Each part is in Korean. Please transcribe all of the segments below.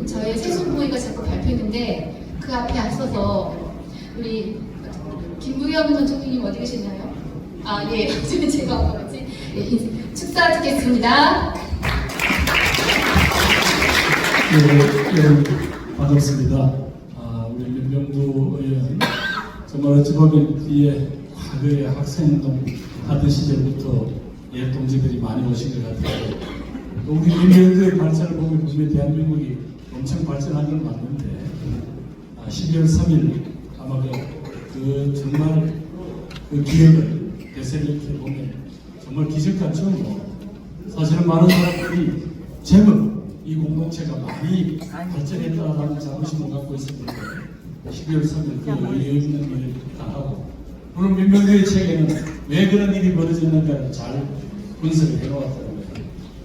저의 세손보이가 자꾸 발표했는데 그 앞에 앞서서 우리 김부겸 전총리님 어디 계시나요? 아, 예. 지금 제가 어떡하지? 예, 축사 듣겠습니다. 네, 반갑습니다. 우리 민병두 의원 정말 어찌 보면 뒤에 과거에 학생운동 하던 시절부터 옛 동지들이 많이 오신 것 같아요. 또 우리 민병두의 발전을 보면 분명히 대한민국이 엄청 발전한 건 맞는데 12월 3일 아마 그 정말 그 기억을 되새김해 보면 정말 기적 같죠. 사실은 많은 사람들이 제법 이 공동체가 많이 발전했다라는 자부심을 갖고 있었는데 12월 3일 그 의의 있는 일을 당하고 물론 민병두의 책에는 왜 그런 일이 벌어졌는가를 잘 분석을 해놓았더라고요.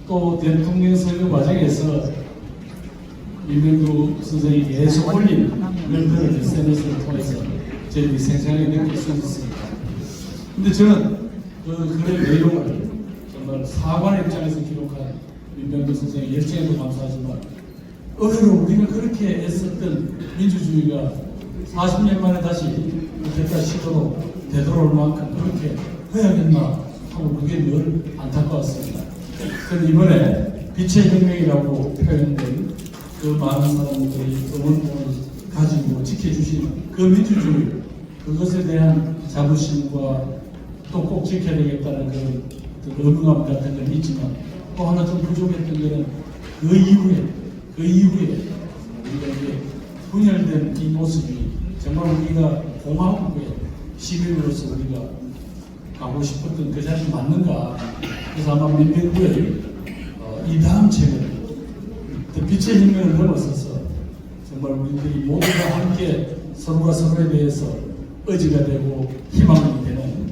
또 대통령 선거 과정에서 민병두 선생이 계속 올린 글들을 SNS를 통해서 저희들이 생생하게 느낄 수 있습니다. 근데 저는 그 글의 내용을 정말 사관의 입장에서 기록한 민병두 선생의 열정에도 감사하지만 의외로 우리가 그렇게 애썼던 민주주의가 40년 만에 다시 그때까지 시도로 되돌아올 만큼 그렇게 허약했나 하고 그게 늘 안타까웠습니다. 그런데 이번에 빛의 혁명이라고 표현된 그 많은 사람들이 응원봉을 가지고 지켜주신 그 민주주의, 그것에 대한 자부심과 또 꼭 지켜야 되겠다는 그런 의무감 같은 건 있지만 또 하나 좀 부족했던 것은 그 이후에 우리가 이제 분열된 이 모습이 정말 우리가 공화국의 시민으로서 우리가 가고 싶었던 그 자리이 맞는가. 그래서 아마 민병두의 이 다음 책은 빛의 혁명을 넘어서서 정말 우리들이 모두가 함께 서로가 서로에 대해서 의지가 되고 희망이 되는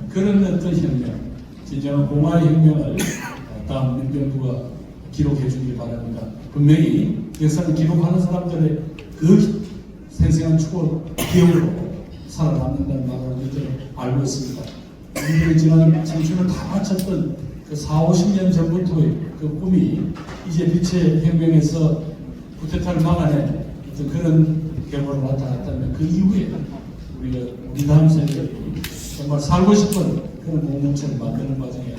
그런 어떤 혁명, 진정한 공화의 혁명을 다음 민병두가 기록해 주길 바랍니다. 분명히 역사를 기록하는 사람들의 그 생생한 추억, 기억으로 살아남는다는 말을 우리들은 알고 있습니다. 우리들이 지난 청춘을 다 바쳤던 그 40-50년 전부터의 그 꿈이 이제 빛의 혁명에서 쿠데타를 막아낸 어떤 그런 결과로 나타났다면 그 이후에 우리 다음 세대들이 정말 살고 싶은 그런 공동체를 만드는 과정에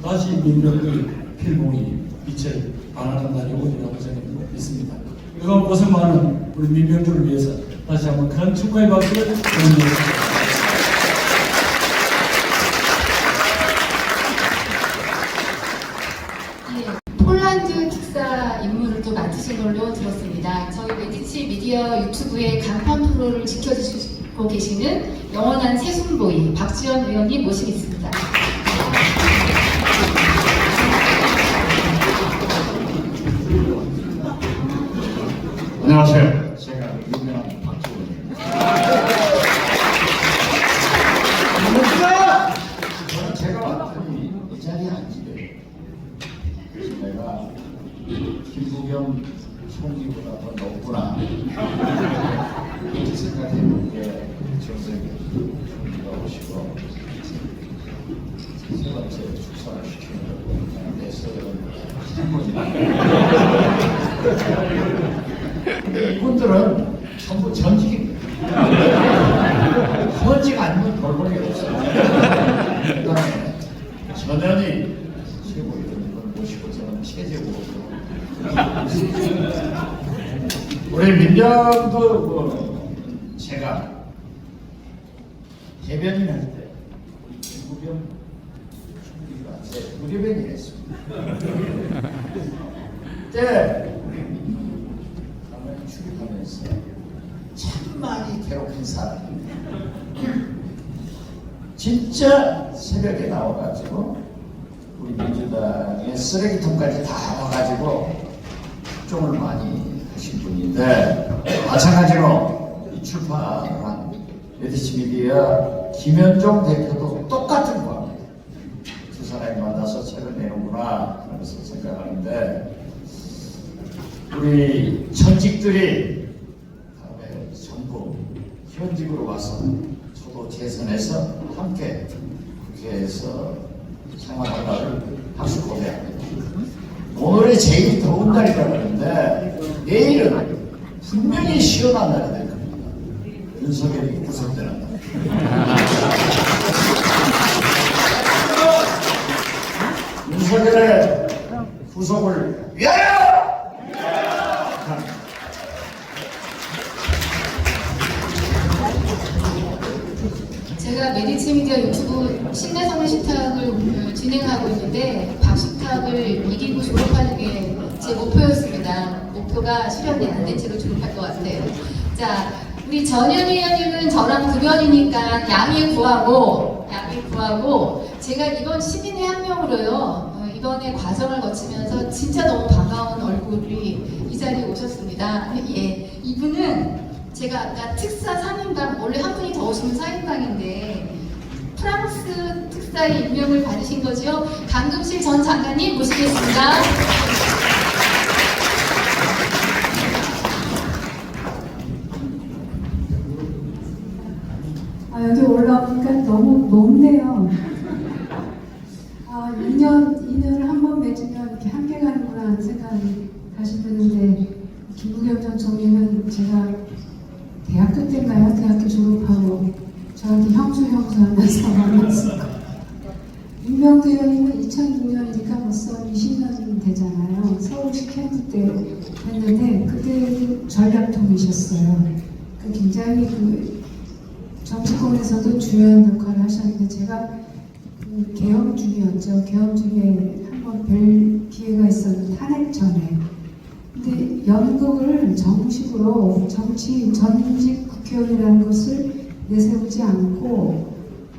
다시 민병두의 필봉이 빛을 발하는 날이 오리라고 저는 믿습니다. 그동안 고생 많은 우리 민병두를 위해서 다시 한번 큰 축하의 박수를 보내드리겠습니다. 폴란드 특사 임무를 또 맡으신 걸로 들었습니다. 저희 메디치 미디어 유튜브의 간판 프로를 지켜주시고 계시는 영원한 세순보이 박지원 의원님 모시겠습니다. 안녕하세요. 제가 유명한 박지원입니다. 저는 제가 왔더니 이 자리에 앉으래. 그래서 내가 김부겸 총리보다 더 높구나 이렇게 생각해본 게 정세균 총리가 오시고 세 번째 축사를 시키는 내 서열은 이분들은 전부 전직입니다. 현직 아니면 돌볼이 없어요. 그다음에 전현희 최고위원님을 모시고 저는 체제고 우리 민병두 제가 대변인 할 때 김부겸 총리가 제 부대변인 했습니다. 그때 출입하면서 참 많이 괴롭힌 사람. 진짜 새벽에 나와가지고 우리 민주당의 쓰레기통까지 다 와가지고 걱정을 많이 하신 분인데, 마찬가지로 이 출판한 메디치 미디어 김현종 대표도 똑같은 겁니다. 두 사람이 만나서 책을 내는구나 하면서 생각하는데, 우리 전직들이 다음에 전부 현직으로 와서 저도 재선해서 함께 국회에서 생활하다를 박수 고대합니다. 오늘이 제일 더운 날이라고 하는데 내일은 분명히 시원한 날이 될 겁니다. 윤석열이 구속되는 날. 윤석열의 구속을 위하여! 제가 메디치 미디어 유튜브 신내성의 식탁을 진행하고 있는데 박식탁을 이기고 졸업하는 게 제 목표였습니다. 목표가 실현이 안 된 채로 졸업할 것 같아요. 자, 우리 전현희 의원님은 저랑 급연이니까 양해 구하고 제가 이번 시민의 한 명으로요. 이번에 과정을 거치면서 진짜 너무 반가운 얼굴이 이 자리에 오셨습니다. 예, 이분은 제가 아까 특사 3인방, 원래 한 분이 더 오시면 4인방인데 프랑스 특사의 임명을 받으신 거죠. 강금실 전 장관님 모시겠습니다. 여기 올라오니까 너무 높네요. 2년을 한 번 맺으면 이렇게 함께 가는구나 하는 생각이 다시 드는데, 김부겸 전 총리는 제가 대학교 때인가요? 대학교 졸업하고 저한테 형수 하면서 만났어요. 윤명도 의원님은 2006년이니까 벌써 20년 되잖아요. 서울시 캠프 때 했는데 그때 전략통이셨어요. 굉장히 정치권에서도 중요한 역할을 하셨는데, 제가 계엄 중이었죠. 계엄 중에 한번 뵐 기회가 있었는데, 탄핵 전에. 근데 연극을 정식으로 정치 전직 국회의원이라는 것을 내세우지 않고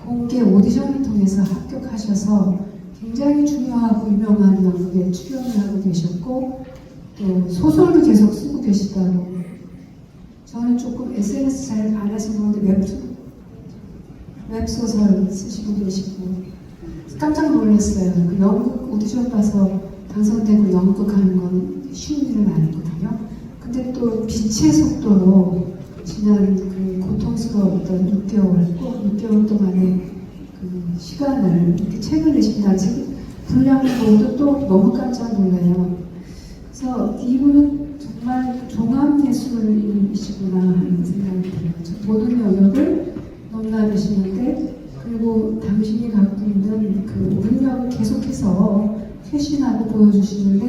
공개 오디션을 통해서 합격하셔서 굉장히 중요하고 유명한 연극에 출연을 하고 계셨고, 또 소설도 계속 쓰고 계시다고. 저는 조금 SNS 잘 안 해서 그런데 웹소설 쓰시고 계시고 깜짝 놀랐어요. 그 연극 오디션 봐서 당선되고 연극하는 건 쉬운 일은 아니거든요. 근데 또 빛의 속도로 지난 그 고통스러웠던 6개월, 꼭 6개월 동안의 그 시간을 이렇게 책을 내신다는 분량을 보고도 또 너무 깜짝 놀라요. 그래서 이분은 정말 종합예술인이시구나 하는 생각이 들어요. 모든 영역을 넘나드시는데, 그리고 당신이 갖고 있는 그 능력을 계속해서 쇄신하고 보여주시는데,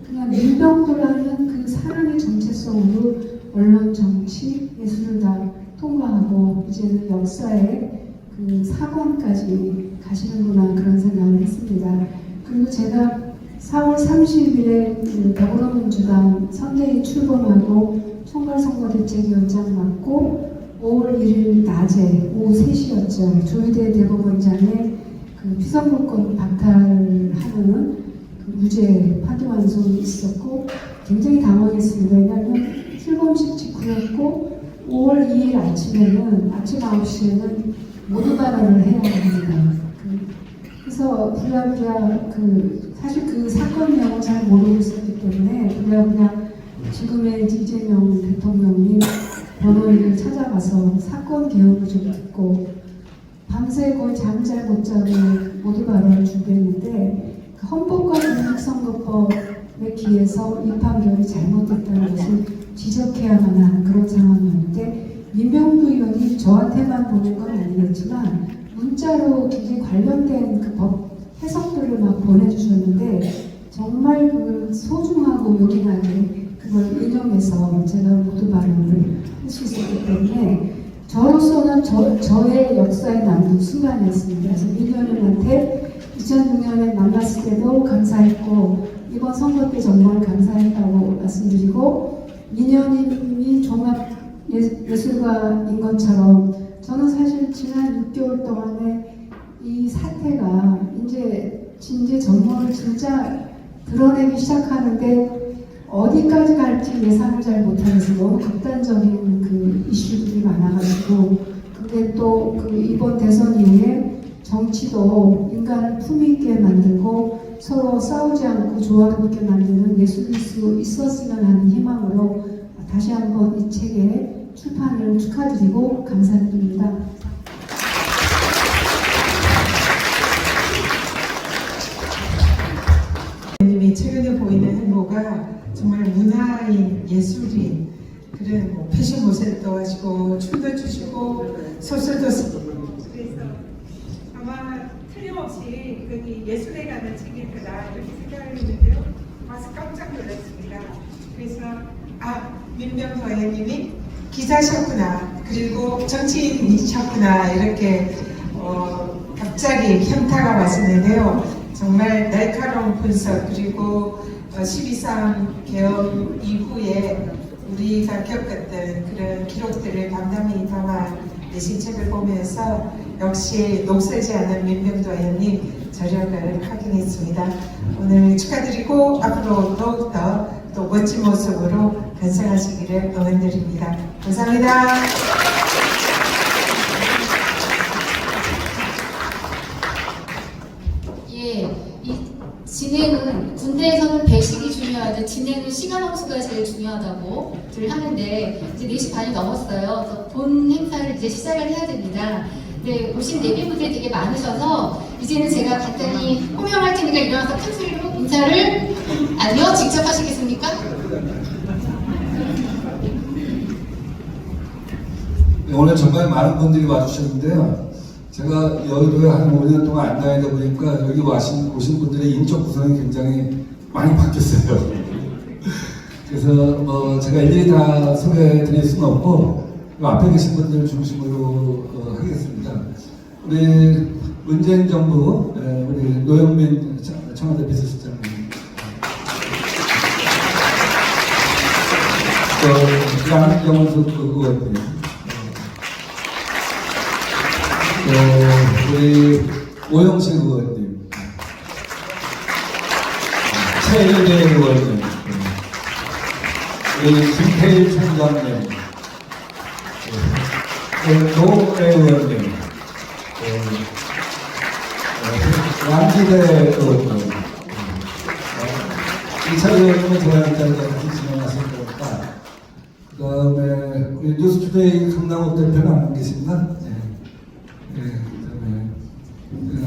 그냥 밀병도라는 그 사랑의 정체성으로 언론, 정치, 예술을 다 통과하고 이제는 역사의 그 사관까지 가시는구나 그런 생각을 했습니다. 그리고 제가 4월 30일에 그 더불어민주당 선대위 출범하고 총괄선거대책위원장 맡고 5월 1일 낮에 오후 3시였죠. 조희대 대법원장의 그 피선거권 박탈하는 그 무죄 파기환송이 있었고 굉장히 당황했습니다. 왜냐하면 출범식 직후였고 5월 2일 아침에는 아침 9시에는 모두 발언을 해야 합니다. 그래서 부랴부랴 사실 그 사건 내용을 잘 모르고 있었기 때문에 부랴부랴 지금의 이재명 대통령이 변호인을 찾아가서 사건 개요를 좀 듣고 밤새 거의 잠을 잘 못 자고 모두 발언을 준비했는데, 그 헌법과 공직선거법에 기해서 이 판결이 잘못됐다는 것을 지적해야만 하는 그런 상황이었는데, 민병두 의원이 저한테만 보낸 건 아니겠지만 문자로 굉장히 관련된 그 법 해석들을 막 보내주셨는데, 정말 그 소중하고 요긴하게 그걸 인용해서 제가 모두 발언을 할 수 있었기 때문에 저로서는 저의 역사에 남는 순간이었습니다. 그래서 민현님한테 2006년에 만났을 때도 감사했고 이번 선거 때 정말 감사했다고 말씀드리고, 민현님이 종합 예술가인 것처럼 저는 사실 지난 6개월 동안에 이 사태가 이제 전모를 진짜 드러내기 시작하는데 어디까지 갈지 예상을 잘 못하면서 너무 극단적인 그 이슈들이 많아가지고 근데 또 그 이번 대선 이후에 정치도 인간을 품위 있게 만들고 서로 싸우지 않고 조화롭게 만드는 예술일 수 있었으면 하는 희망으로 다시 한번 이 책의 출판을 축하드리고 감사드립니다. 님이 최근에 보이는 행보가 정말 문화인, 예술인 그런 뭐 패션 모델도 하시고 춤도 추시고 소설도 쓰고 그래서 아마 틀림없이 거기 예술에 관한 책일 거다 이렇게 생각을 했는데요. 와서 깜짝 놀랐습니다. 그래서 민병도예님이 기자셨구나 그리고 정치인이셨구나 이렇게 갑자기 현타가 왔었는데요. 정말 날카로운 분석 그리고 12.3 개헌 이후에 우리가 겪었던 그런 기록들을 담담히 담아 내신 책을 보면서 역시 녹슬지 않은 민병도 의원님 저력을 확인했습니다. 오늘 축하드리고 앞으로 더욱더 또 멋진 모습으로 건승하시기를 응원드립니다. 감사합니다. 예, 이 진행은 군대에서는 배식이 중요하듯 진행은 시간 함수가 제일 중요하다고들 하는데 이제 4시 반이 넘었어요. 그래서 본 행사를 이제 시작을 해야 됩니다. 네, 오신 내비분들이 되게 많으셔서 이제는 제가 간단히 호명할 테니까 일어나서 큰 소리로 인사를 아니요? 직접 하시겠습니까? 네, 오늘 정말 많은 분들이 와주셨는데요. 제가 여의도에 한 5년 동안 안 다니다 보니까 여기 오신 분들의 인적 구성이 굉장히 많이 바뀌었어요. 그래서 뭐 제가 일일이 다 소개해 드릴 수는 없고 앞에 계신 분들 중심으로 하겠습니다. 우리 문재인 정부 우리 노영민 청와대 비서실장님, 양경수 의원님, 우리 오영식 의원님, 최일대 의원님, 우리 김태일 총장님, 노래 의원님, 양기대 의원님, 이차 의원님은 저희한테 같이 진행하실 거니까, 그 다음에 우리 뉴스투데이 강남욱 대표는 안 계신가? 네, 그다음에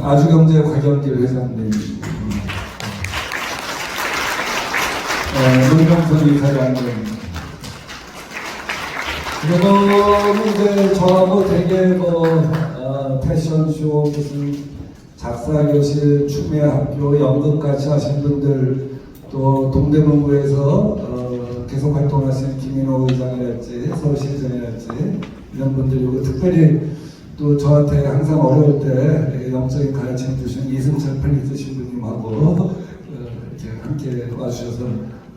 아주경제 곽영길 회장님, 문병선 이사장님. 그리고 이제 저하고 되게 패션쇼, 무슨 작사교실, 춤의학교, 연극같이 하신 분들, 또 동대문구에서 계속 활동하신 김인호 의장이랄지, 서울시장이랄지, 이런 분들이고, 특별히 또 저한테 항상 어려울 때 영적인 가르침 주신 이승철 펠리스 분님하고 이렇게 함께 와주셔서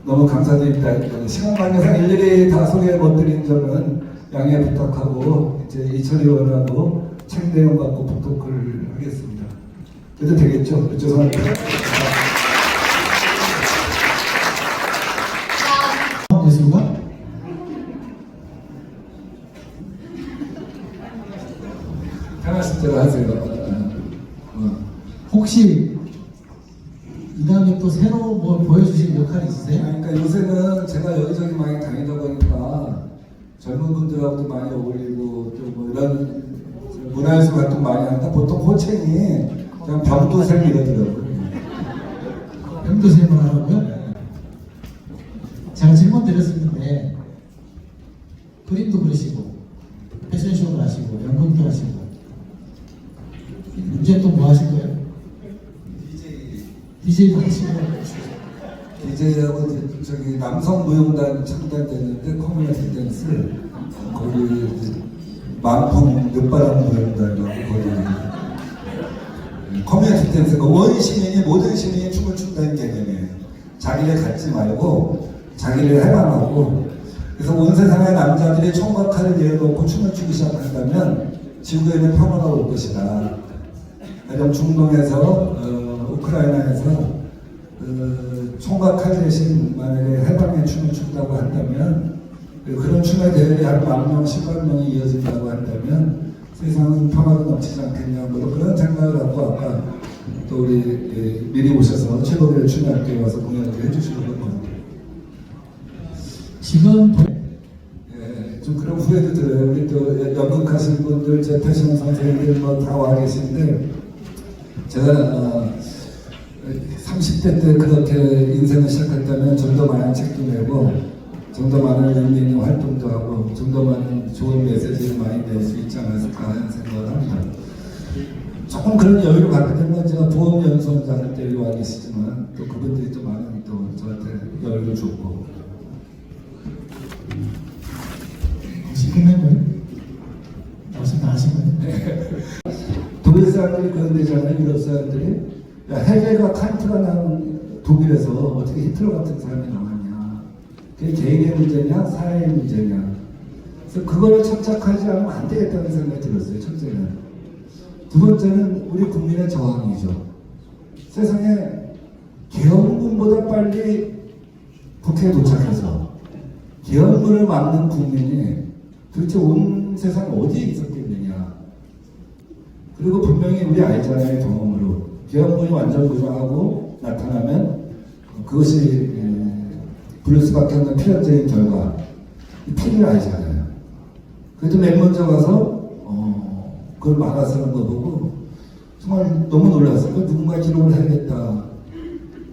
너무 감사드립니다. 시간 관계상 일일이 다 소개 못 드린 점은 양해 부탁하고 이제 이철희 의원하고 책 내용 갖고 북토크를 하겠습니다. 그래도 되겠죠? 죄송합니다. 예술가? 편하신 대로 하세요. 혹시 이 다음에 또 새로 뭐 보여주실 역할이 있으세요? 그러니까 요새는 제가 여기저기 많이 다니다 보니까 젊은 분들하고도 많이 어울리고 또 뭐 이런 문화예술 활동 많이 하니까 보통 호칭이 그냥 병두생 이러더라고요. 병도샘을 하라고요? 제가 질문 드렸었는데 그림도 그리시고 패션쇼도 하시고 연극도 하시고 이제 또 뭐 하실 거예요? DJ도 하시고 DJ하고 저기 남성 무용단 창단됐는데 커뮤니티 댄스 거기 만풍 늦바람 무용단이라고 거기 커뮤니티 댄스가 원 시민이 모든 시민이 춤을 춘다는 개념이에요. 자기를 갖지 말고 자기를 해방하고 그래서 온 세상의 남자들이 총과 칼을 내려놓고 춤을 추기 시작한다면 지구에는 평화가 올 것이다. 가령 중동에서 우크라이나에서 총과 칼 대신 만약에 해방의 춤을 춘다고 한다면 그런 춤에 대해 한 10,000명, 100,000명이 이어진다고 한다면 세상은 평화가 넘치지 않겠냐 뭐 그런 생각을 갖고 아까 또 우리 미리 오셔서 최고의 춤학교에 와서 공연을 해주시는 겁니다. 지금 좀 그런 후회도 들어요. 우리 또 연극하시는 분들, 제 패션 선생님들 뭐 다 와 계신데 제가 30대 때 그렇게 인생을 시작했다면 좀 더 많은 책도 내고 좀 더 많은 의미 있는 활동도 하고 좀 더 많은 좋은 메시지를 많이 낼 수 있지 않았을까 하는 생각을 합니다. 조금 그런 여유를 갖게 되면 제가 보험연수원장을 데리고 와 계시지만 또 그분들이 또 많은 또 저한테 여유를 줬고 혹시 끝낸 거예요? 벌써 다 하신 거예요? 독일 사람들이 그런 데잖아요. 유럽 사람들이 야, 헤겔과 칸트가 나온 독일에서 어떻게 히틀러 같은 사람이 나왔냐. 그게 개인의 문제냐 사회의 문제냐. 그래서 그걸 착착하지 않으면 안 되겠다는 생각이 들었어요. 첫째는. 두 번째는 우리 국민의 저항이죠. 세상에 계엄군보다 빨리 국회에 도착해서 계엄군을 막는 국민이 도대체 온 세상 어디에 있었겠느냐. 그리고 분명히 우리 알잖아요. 경험으로. 계엄군이 완전 부정하고 나타나면 그것이 부를 수밖에 없는 필연적인 결과. 피를 알잖아요. 그래도 맨 먼저 가서 그걸 막아서는 거 보고 정말 너무 놀랐어요. 누군가 기록을 해야겠다.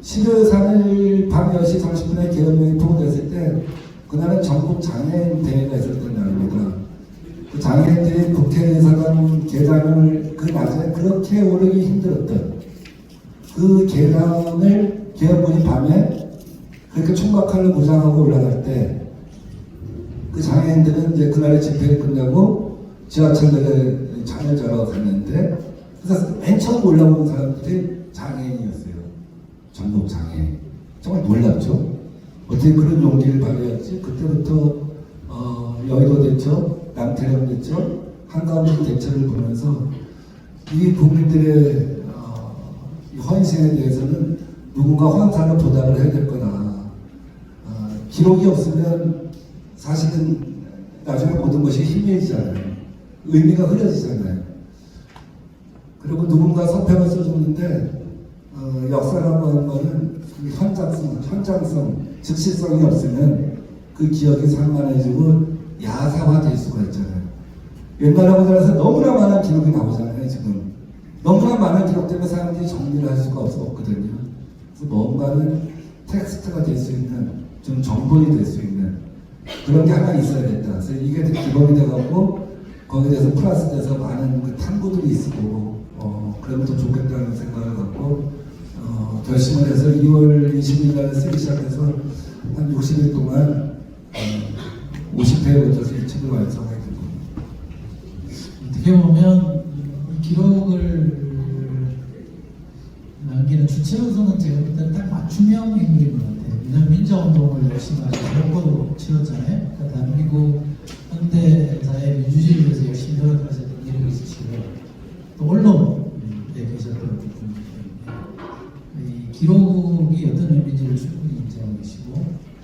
12월 3일 밤 10시 30분에 계엄령이 통과됐을 때 그날은 전국 장애인 대회가 있었던 날입니다. 그 장애인들이 국회의사당 계단을 그 낮에 그렇게 오르기 힘들었던 그 계단을 계엄군이 밤에 그렇게 총각칼로 무장하고 올라갈 때 그 장애인들은 이제 그날의 집회가 끝나고 지하철역에 장애자로 갔는데 그래서 맨 처음 올라온 사람들이 장애인이었어요. 전국 장애인. 정말 놀랍죠. 어떻게 그런 용기를 발휘했지? 그때부터 여의도 대첩, 남태령 대첩, 한가운데 대첩을 보면서 이 국민들의 헌신에 대해서는 누군가 환상을 보답을 해야 될 거다. 기록이 없으면 사실은 나중에 모든 것이 희미해지잖아요. 의미가 흐려지잖아요. 그리고 누군가 서평을 써줬는데 역사라고 하는 거는 현장성, 즉시성이 없으면 그 기억이 산만해지고 야사화될 수가 있잖아요. 옛날하고 달라서 너무나 많은 기록이 나오잖아요. 지금 너무나 많은 기록 때문에 사람들이 정리를 할 수가 없거든요. 그래서 뭔가는 텍스트가 될 수 있는, 좀 정본이 될 수 있는 그런 게 하나 있어야겠다. 그래서 이게 기본이 돼갖고 거기에 대해서 플러스돼서 많은 그 탐구들이 있고 그러면 더 좋겠다는 생각을 갖고 결심을 해서 2월 20일 날 쓰기 시작해서 한 60일 동안 50회에 걸쳐서 이 책을 완성하게 된 겁니다. 어떻게 보면 이 기록을 남기는 주체로서는 제가 볼 때는 딱 맞춤형 인물인 것 같아요. 왜냐하면 민주화운동을 열심히 하시고 선거도 치렀잖아요. 그러니까 대한민국 현대사회 민주주의를 위해서 열심히 노력하셨던 이력이 있으시고 또 언론에 계셨던 분이기 때문에 이 기록이 어떤 의미인지를 충분히 인정하고 계시고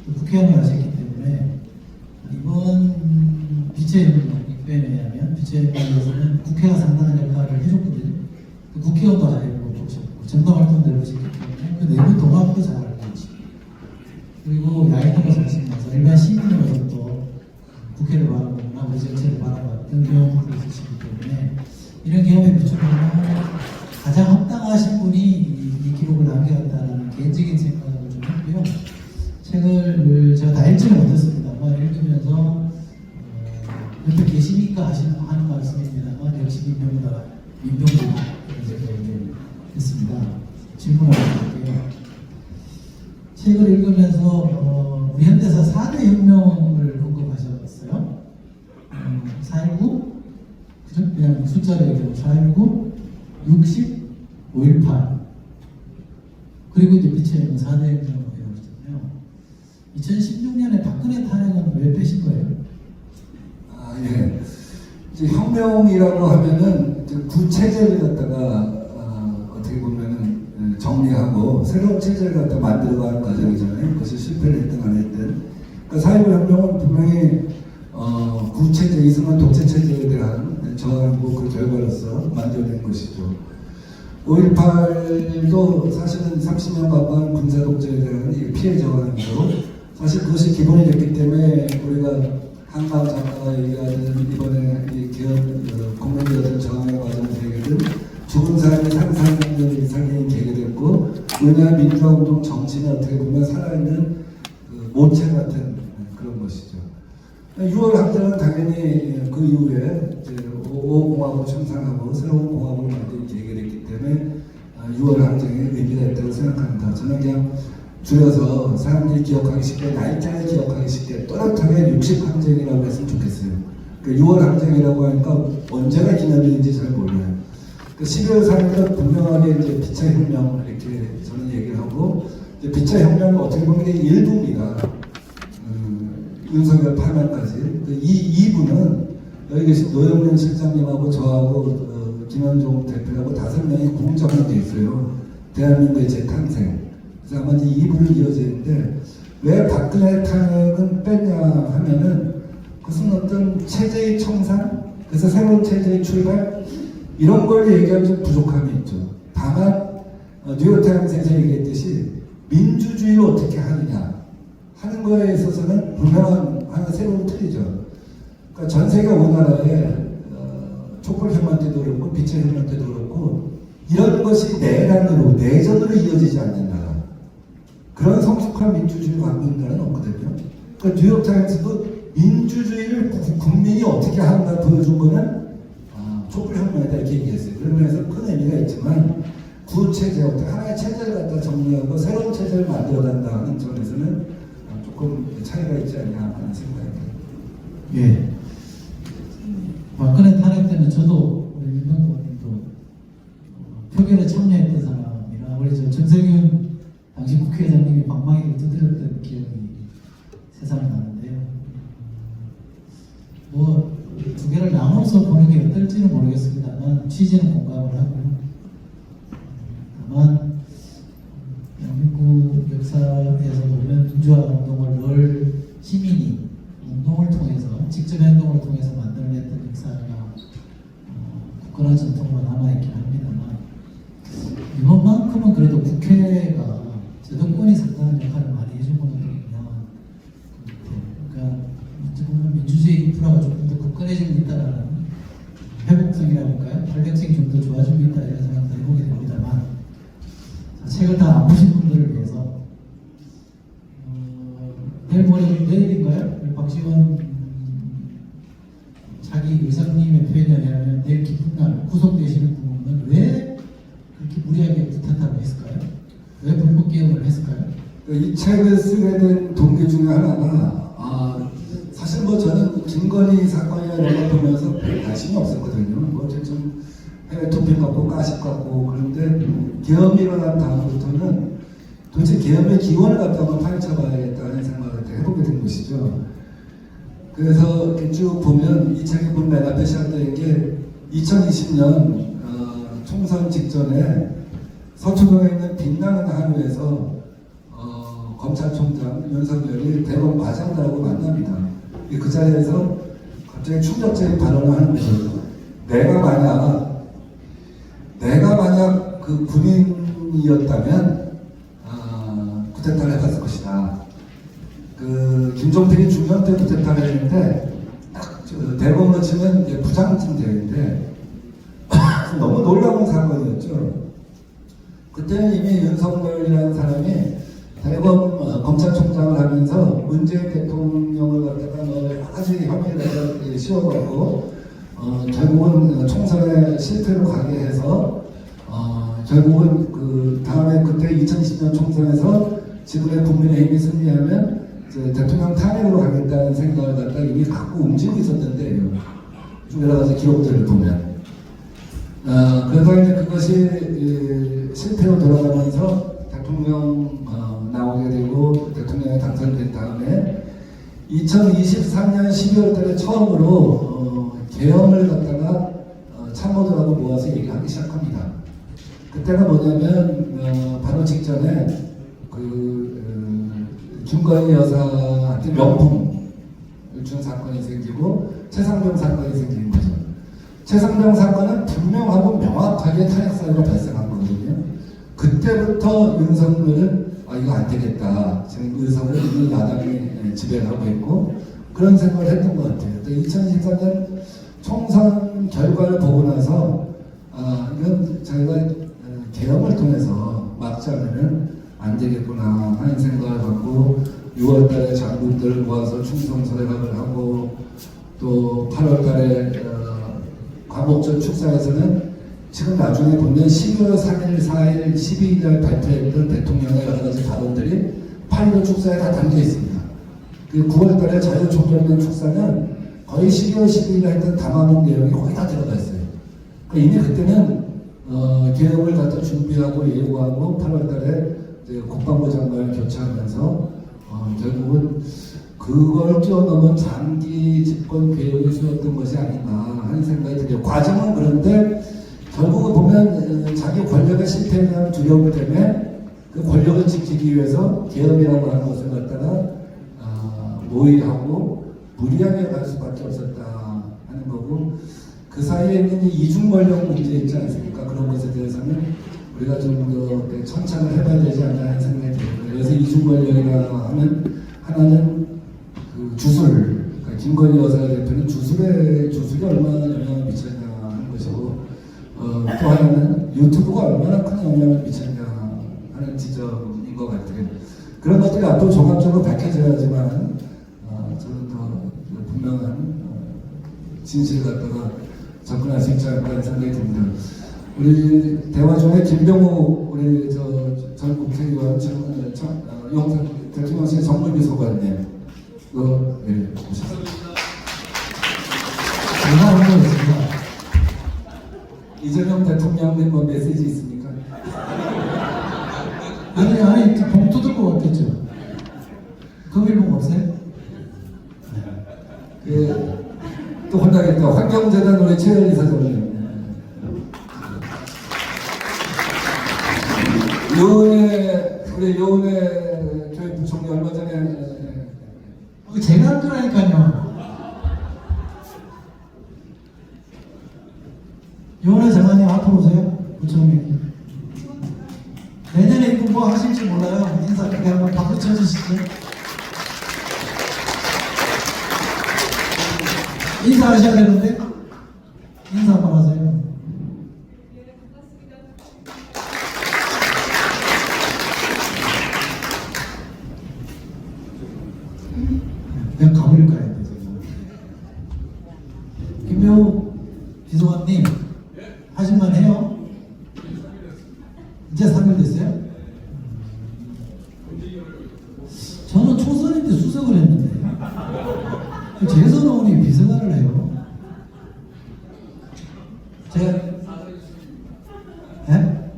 또 국회의원을 하셨기 때문에 이번 빛의 표현에 의하면 빛의 표현에서는 국회가 상당한 역할을 해줬거든요. 국회의원도 해보셨고 정당활동도 해보셨기 때문에 그 내부 동합도 잘 알고 계시고 그리고 야인으로 사시면서 일반 시민으로서도 국회를 바라보거나 우리 정치를 바라봤던 경험도 있으시기 때문에 이런 경험에 비춰보면 가장 합당하신 분이 이 기록을 남겨갔다는 개인적인 생각을 좀 했고요. 책을 제가 다 읽지는 못했습니다만 읽으면서 옆에 계시니까 하는 말씀입니다만 역시 민병다 이런 생각을 했습니다. 질문을 드릴게요. 책을 읽으면서 우리 현대사 4대 혁명을 언급하셨어요. 4.19? 그죠? 그냥 숫자로 얘기하면 4.19, 60, 5.18 그리고 이제 빛의 혁명 4대 혁명을 배우잖아요. 2016년에 박근혜 탄핵은 왜 빼신 거예요? 아, 예. 이제 혁명이라고 하면은 이제 구체제를 갖다가 어떻게 보면은 정리하고 새로운 체제를 갖다 만들어가는 과정이잖아요. 그것이 실패를 했든 안 했든. 그러니까 4.19 혁명은 분명히 구체제, 이승만 독재체제에 대한 저항이고 그 결과로서 만들어낸 것이죠. 5.18도 사실은 30년 가까운 군사 독재에 대한 피해 저항이고 사실 그것이 기본이 됐기 때문에 우리가 한강 작가가 얘기하는 이번에 국민들의 저항의 과정을 계기든 죽은 사람의 상상력을 이상이 계기됐고 은하 민주화운동 정신이 어떻게 보면 살아있는 그 모체 같은 그런 것이죠. 6월 항쟁은 당연히 그 이후에 5공화국을 형성하고 새로운 공화국을 만들기 계기됐기 때문에 6월 항쟁에 의미가 있다고 생각합니다. 저는 그냥 줄여서 사람들이 기억하기 쉽게 날짜를 기억하기 쉽게 또렷하게 60항쟁이라고 했으면 좋겠어요. 6월 항쟁이라고 하니까 언제가 기념일인지 잘 몰라요. 12월 3일은 분명하게 이제 피차 혁명 이렇게 저는 얘기를 하고 피차 혁명은 어떻게 보면 이게 일부입니다. 윤석열 파면까지. 이 2부는 여기 계신 노영민 실장님하고 저하고 김현종 대표하고 5명이 공정한 게 있어요. 대한민국의 재탄생. 그래서 아마 이 2부를 이어지는데 왜 박근혜 탄핵은 뺐냐 하면은 그것은 어떤 체제의 청산, 그래서 새로운 체제의 출발 이런 걸 얘기하면 좀 부족함이 있죠. 다만 뉴욕타임스에서 얘기했듯이 민주주의를 어떻게 하느냐 하는 거에 있어서는 분명한 하나 새로운 틀이죠. 그러니까 전 세계 우리나라에 촛불 혁명 때도 그렇고 빛의 혁명 때도 그렇고 이런 것이 내란으로 내전으로 이어지지 않는 나라 그런 성숙한 민주주의를 갖고 있는 나라는 없거든요. 그러니까 뉴욕타임스도 민주주의를 국민이 어떻게 하는가 보여준 거는 촛불 혁명이다 이렇게 얘기했어요. 그런 면에서 큰 의미가 있지만 구체제 하나의 체제를 갖다 정리하고 새로운 체제를 만들어간다는 점에서는 조금 차이가 있지 않냐 하는 생각입니다. 예. 박근혜 탄핵 때는 저도 우리 윤명도 의원님도 표결에 참여했던 사람이라 우리 저 전세균 당시 국회의장님이 방망이를 두드렸던 기억이 새삼 나는데요. 뭐 두 개를 나눠서 보는 게 어떨지는 모르겠습니다만 취지는 공감을 하고 다만 대한민국 역사에서 보면 민주화 운동을 늘 시민이 운동을 통해서 직접 행동을 통해서 만들어냈던 역사가 굳건한 전통으로 남아있긴 합니다만 이번만큼은 그래도 국회가 제도권이 상당한 역할을 많이 해준 것도 유명한 것 같아요. 그러니까 어찌 보면 민주주의 인프라가 조금 더 굳건해지고 있다는 회복성이라고 할까요? 탄력성이 좀 더 좋아지고 있다 이런 생각도 해보게 됩니다만 책을 다 안 보신 분들을 위해서 내일인가요? 박지원 자기 의장님의 표현에 의하면 내일 깊은 날 구속되시는 부분은 왜 그렇게 무리하게 부탁하고 했을까요? 왜 불법 개혁을 했을까요? 이 책을 쓰게 된 동기 중에 하나가 사실 뭐 저는 김건희 사건이나 이런 걸 보면서 별 관심이 없었거든요. 뭐 좀 해외 토핑 갖고 가십 갖고 그런데 계엄이 일어난 다음부터는 도대체 계엄의 기원을 갖다 한번 파헤쳐봐야겠다는 생각을 해보게 된 것이죠. 그래서 이렇게 쭉 보면 이 책이 보면 맨 앞에 시작된 게 2020년 총선 직전에 서초동에 있는 빛나는 한우에서 검찰총장 윤석열이 대검 과장들하고 만납니다. 그 자리에서 갑자기 충격적인 발언을 하는 거죠. 내가 만약 그 군인이었다면 쿠데타를 해봤을 것이다. 그 김종필이 중년 때 쿠데타를 했는데 딱 대검으로 치면 부장쯤 되는데 너무 놀라운 사건이었죠. 그때는 이미 윤석열이라는 사람이 대검 검찰총장을 하면서 문재인 대통령을 갖다가 여러 가지 혐의를 씌워가지고 결국은 총선에 실패로 가게 해서 결국은 그 다음에 그때 2020년 총선에서 지금의 국민의힘이 승리하면 이제 대통령 탄핵으로 가겠다는 생각을 갖다 이미 갖고 움직이고 있었는데 좀 여러 가지 기록들을 보면 그래서 이제 그것이 실패로 돌아가면서 대통령 나오게 되고 대통령에 당선된 다음에 2023년 12월 달에 처음으로 계엄을 갖다가 참모들하고 모아서 얘기하기 시작합니다. 그때가 뭐냐면 바로 직전에 김건희 여사한테 명품을 준 사건이 생기고 최상병 사건이 생긴 거죠. 최상병 사건은 분명하고 명확하게 탄핵 사유가 발생한 거거든요. 그때부터 윤석열은 이거 안 되겠다. 지금 의석을 이 야당이 지배를 하고 있고 그런 생각을 했던 것 같아요. 2024년 총선 결과를 보고 나서 이건 저희가 계엄을 통해서 막지 않으면 안 되겠구나 하는 생각을 갖고 6월달에 장군들 모아서 충성 서례각을 하고 또 8월달에 광복절 축사에서는 지금 나중에 보면 12월 3일, 4일, 12일 발표했던 대통령의 여러 가지 발언들이 8.15 축사에 다 담겨 있습니다. 그 9월달에 자유총연맹 축사는 거의 12월 12일에 했던 담화문 내용이 거의 다 들어가 있어요. 그러니까 이미 그때는 계엄을 갖다 준비하고 예고하고 8월달에 국방부 장관을 교체하면서 결국은 그걸 뛰어넘은 장기 집권 계획을 세웠던 것이 아닌가 하는 생각이 들어요. 과정은 그런데 결국은 보면 자기 권력의 실패에 대한 두려움 때문에 그 권력을 지키기 위해서 계엄이라고 하는 것을 갖다가 모의하고 무리하게 갈 수밖에 없었다 하는 거고 그 사이에 있는 이중 권력 문제 있지 않습니까? 그런 것에 대해서는 우리가 좀 더 천창을 해봐야 되지 않나 하는 생각이 들어요. 그래서 이중 권력이라 하면 하나는 그 주술, 그러니까 김건희 여사 대표는 주술이 얼마나 영향을 미쳤냐 하는 것이고 또 하나는 유튜브가 얼마나 큰 영향을 미쳤냐 하는 지점인 것 같아요. 그런 것들이 앞으로 종합적으로 밝혀져야지만 저는 더 분명한 진실을 갖다가 접근할 수 있지 않을까 하는 생각이 듭니다. 우리 대화 중에 김병호 우리 전 국회의원 대통령실 정무비서관님 오셨습니다. 제가 한 거였습니다. 이재명 대통령님 뭐 메시지 있습니까? 아니 봉투 들고 왔겠죠. 금일봉 없어요? 또 혼나겠다. 환경재단 우리 최현희 사장님. 우리 요은혜 교육부총리 얼마 전에 제가 할 거라니까요. 요원의 장관님 앞으로 오세요. 부총리. 내년에 이거 뭐 하실지 몰라요. 인사 그렇게 한번 박수 쳐주시죠. 인사하셔야 되는데 인사 한번 하세요. 내가 가버릴까 했는데 김병호 비서관님 하실만 해요? 이제 3일 됐어요? 저는 초선인데 수석을 했는데 재선 의원이 비서관을 해요. 제가 네?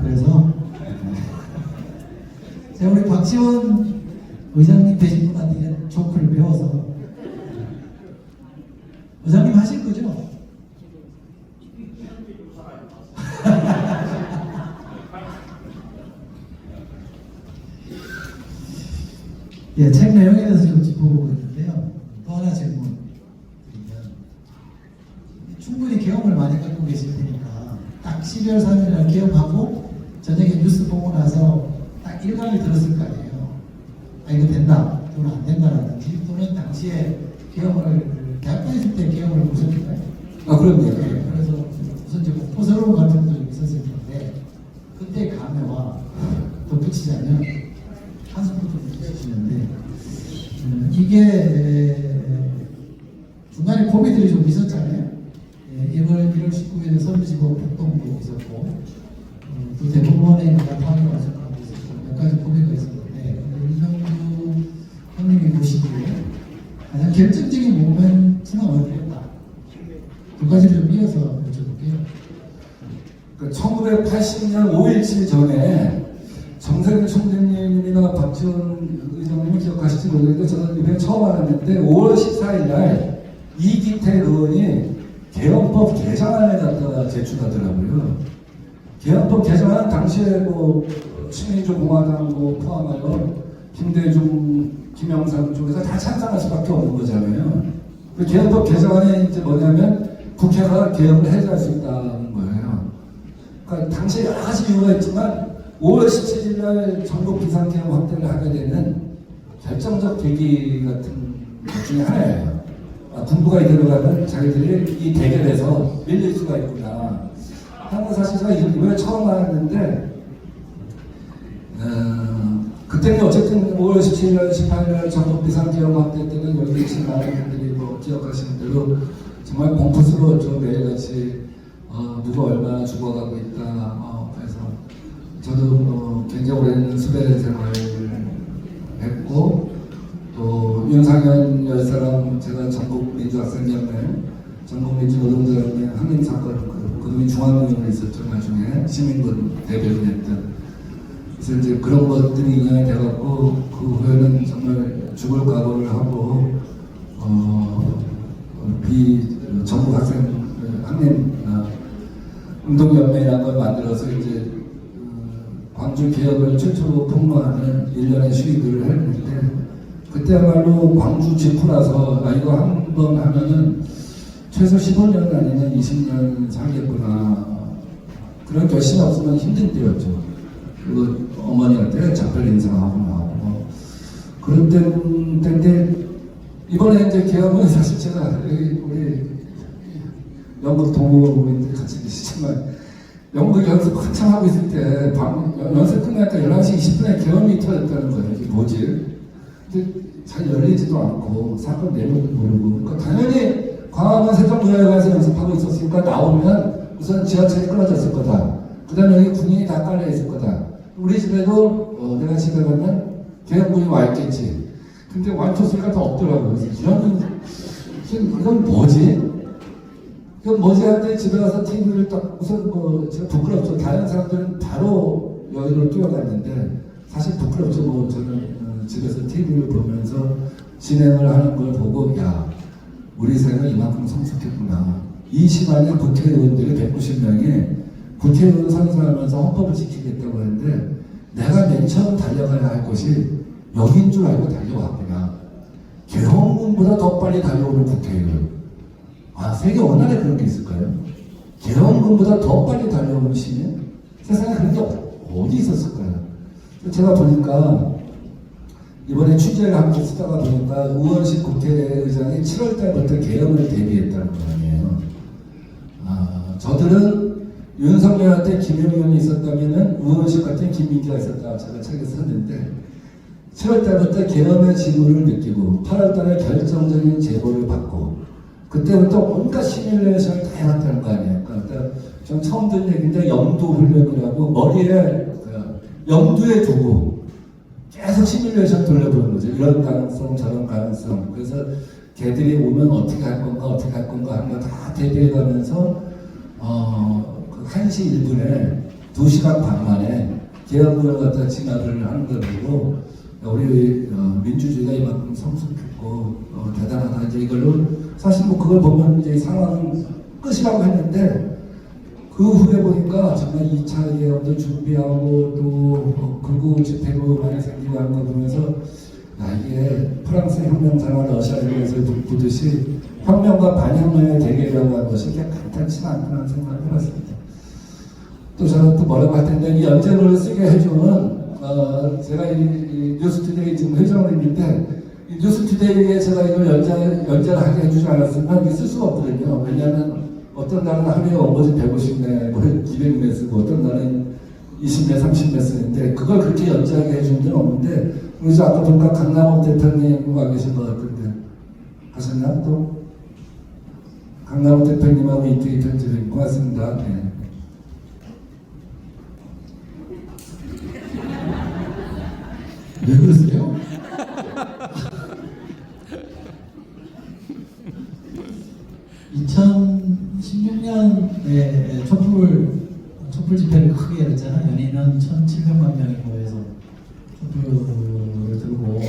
그래서 제가 우리 박지원 의장님 되신 분한테 조크를 배워서 의장님 하실 거죠? 예, 책 내용에 대해서 좀 짚어보고 있는데요. 또 하나 질문 드리면 충분히 계엄을 많이 갖고 계실 테니까 딱 12월 3일날 계엄하고 저녁에 뉴스 보고 나서 딱 일감을 들었을 거 아니에요. 이거 된다 또는 안 된다라든지 또는 당시에 계엄을 대학교 있을 때 계엄을 보셨나요? 그럼요. 네, 그래서 우선 이제 공포스러운 감정도 좀 있었을 텐데 그때 감회와 덧붙이자면 한숨도 좀 주시는데 이게 중간에 고비들이 좀 있었잖아요. 1월 19일에 서울지법 폭동도 있었고 또 대법원에 나타나는 과정도 있었고 몇 가지 고비가 있었는데 윤석열 형님이 보시기에 가장 결정적인 모멘트는 어디였다? 두 가지를 좀 이어서 여쭤볼게요. 1980년 5.17 전에 정세균 총재님이나 박지원 의장님이 기억하실지 모르겠는데 저는 이번에 처음 알았는데 5월 14일 날 이기태 의원이 개헌법 개정안을 갖다가 제출하더라고요. 개헌법 개정안 당시에 뭐 친민주 공화당 뭐 포함하여 김대중, 김영삼 쪽에서 다 찬성할 수밖에 없는 거잖아요. 그 개헌법 개정안이 이제 뭐냐면 국회가 개헌을 해제할 수 있다는 거예요. 그러니까 당시에 여러 가지 이유가 있지만 5월 17일 날 전국 비상계엄 확대를 하게 되는 결정적 계기 같은 것 중에 하나예요. 군부가 이대로 가면 자기들이 이 대결에서 밀릴 수가 있구나. 하는 사실 제가 이번에 처음 알았는데 그때는 어쨌든 5월 17일 날 18일 날 전국 비상계엄 확대 때는 여기 계신 많은 분들이 뭐 기억하시는 대로 정말 공포스러웠죠. 매일같이 누가 얼마나 죽어가고 있다. 그래서 저도 굉장히 오랜 수배 생활을 했고 또 윤상현 열사랑 제가 전국민주학생연맹, 전국민주노동자연맹 항행사건 그동안 중앙위원회 있었죠. 나중에 시민군 대변인 했던. 그래서 이제 그런 것들이 인연이 돼갖고 그 후에는 정말 죽을 각오를 하고 전국 학생 항행 운동연맹이라는 걸 만들어서 이제 광주 개혁을 최초로 폭로하는 일련의 시위들을 했는데 그때야말로 광주 직후라서 이거 한 번 하면은 최소 15년 아니면 20년 살겠구나 그런 결심이 없으면 힘든 때였죠. 그리고 어머니한테 작별 인사하고 나오고 그런 때인데 이번에 이제 개헌은 사실 제가 우리 영국 동호인들 같이 계시지만 영국 연습 한참 하고 있을 때 연습 끝나니까 11시 20분에 개헌이 터졌다는 거예요. 이게 뭐지? 근데 잘 열리지도 않고 사건 내용도 모르고 그러니까 당연히 광화문 세종문화회관에서 연습하고 있었으니까 나오면 우선 지하철이 끊어졌을 거다. 그 다음에 여기 군인이 다 깔려 있을 거다. 우리 집에도 내가 집에 가면 개헌군이 와 있겠지. 근데 완초소리가 더 없더라고요. 이건 뭐지? 이건 뭐지 하는데 집에 가서 TV를 딱 우선 뭐 제가 부끄럽죠. 다른 사람들은 바로 여기로 뛰어갔는데 사실 부끄럽죠. 뭐 저는 집에서 TV를 보면서 진행을 하는 걸 보고 야 우리 생은 이만큼 성숙했구나. 이 시간에 국회의원들이 190명이 국회의원 선서하면서 헌법을 지키겠다고 하는데 내가 맨 처음 달려가야 할 것이 여긴 줄 알고 달려왔구나. 개헌군보다 더 빨리 달려오는 국회의원. 세계 어느 나라에 그런 게 있을까요? 개헌군보다 더 빨리 달려오는 시민? 세상에 그런 게 어디 있었을까요? 제가 보니까 이번에 취재를 함께 쓰다가 보니까 우원식 국회의장이 7월 달부터 개헌을 대비했다는 거 아니에요. 저들은 윤석열한테 김용현이 있었다면은 우원식 같은 김민기가 있었다. 제가 책에 썼는데 7월 달부터 개헌의 징후를 느끼고 8월 달에 결정적인 제보를 받고 그때부터 온갖 시뮬레이션을 다 해왔다는 거 아니에요. 그러니까 전 처음 듣는 얘기인데 염두 훈련이라고 머리에 염두에 두고 계속 시뮬레이션 돌려보는 거죠. 이런 가능성, 저런 가능성. 그래서 걔들이 오면 어떻게 할 건가 하는 거 다 대비해가면서 그 1시 1분에 2시간 반 만에 개헌군을 갖다 진압을 하는 걸 보고 우리 민주주의가 이만큼 성숙했고 대단하다. 이제 이걸로 사실 뭐 그걸 보면 이제 상황은 끝이라고 했는데 그 후에 보니까 정말 2차 개헌도 준비하고 또 극우 집회도 많이 생기고 하는 거 보면서 이게 프랑스 혁명사나 러시아에서 보듯이 혁명과 반혁명의 대결이라고 하는 것이 그렇게 간단치는 않구나 생각을 해봤습니다. 또 저는 또 뭐라고 할 텐데 이 연재문을 쓰게 해주는 제가 이 뉴스투데이 지금 회장을 했는데 이 뉴스투데이에 제가 이걸 연재를 하게 해주지 않았으면 쓸 수가 없거든요. 왜냐하면 어떤 날은 하루에 원고지 150매, 뭐 200매 쓰고 어떤 날은 20매, 30매 쓰는데 그걸 그렇게 연재하게 해준 데는 없는데 우리 아까 보니까 강남옥 대표님 와 계신 것 같은데 하셨나 또? 강남옥 대표님하고 이쪽에 편집을 고맙습니다. 네. 왜 그러세요? (2016년에) 촛불 촛불 집회를 크게 했잖아요. 연인은 1,700만 명이 모여서 촛불을 들고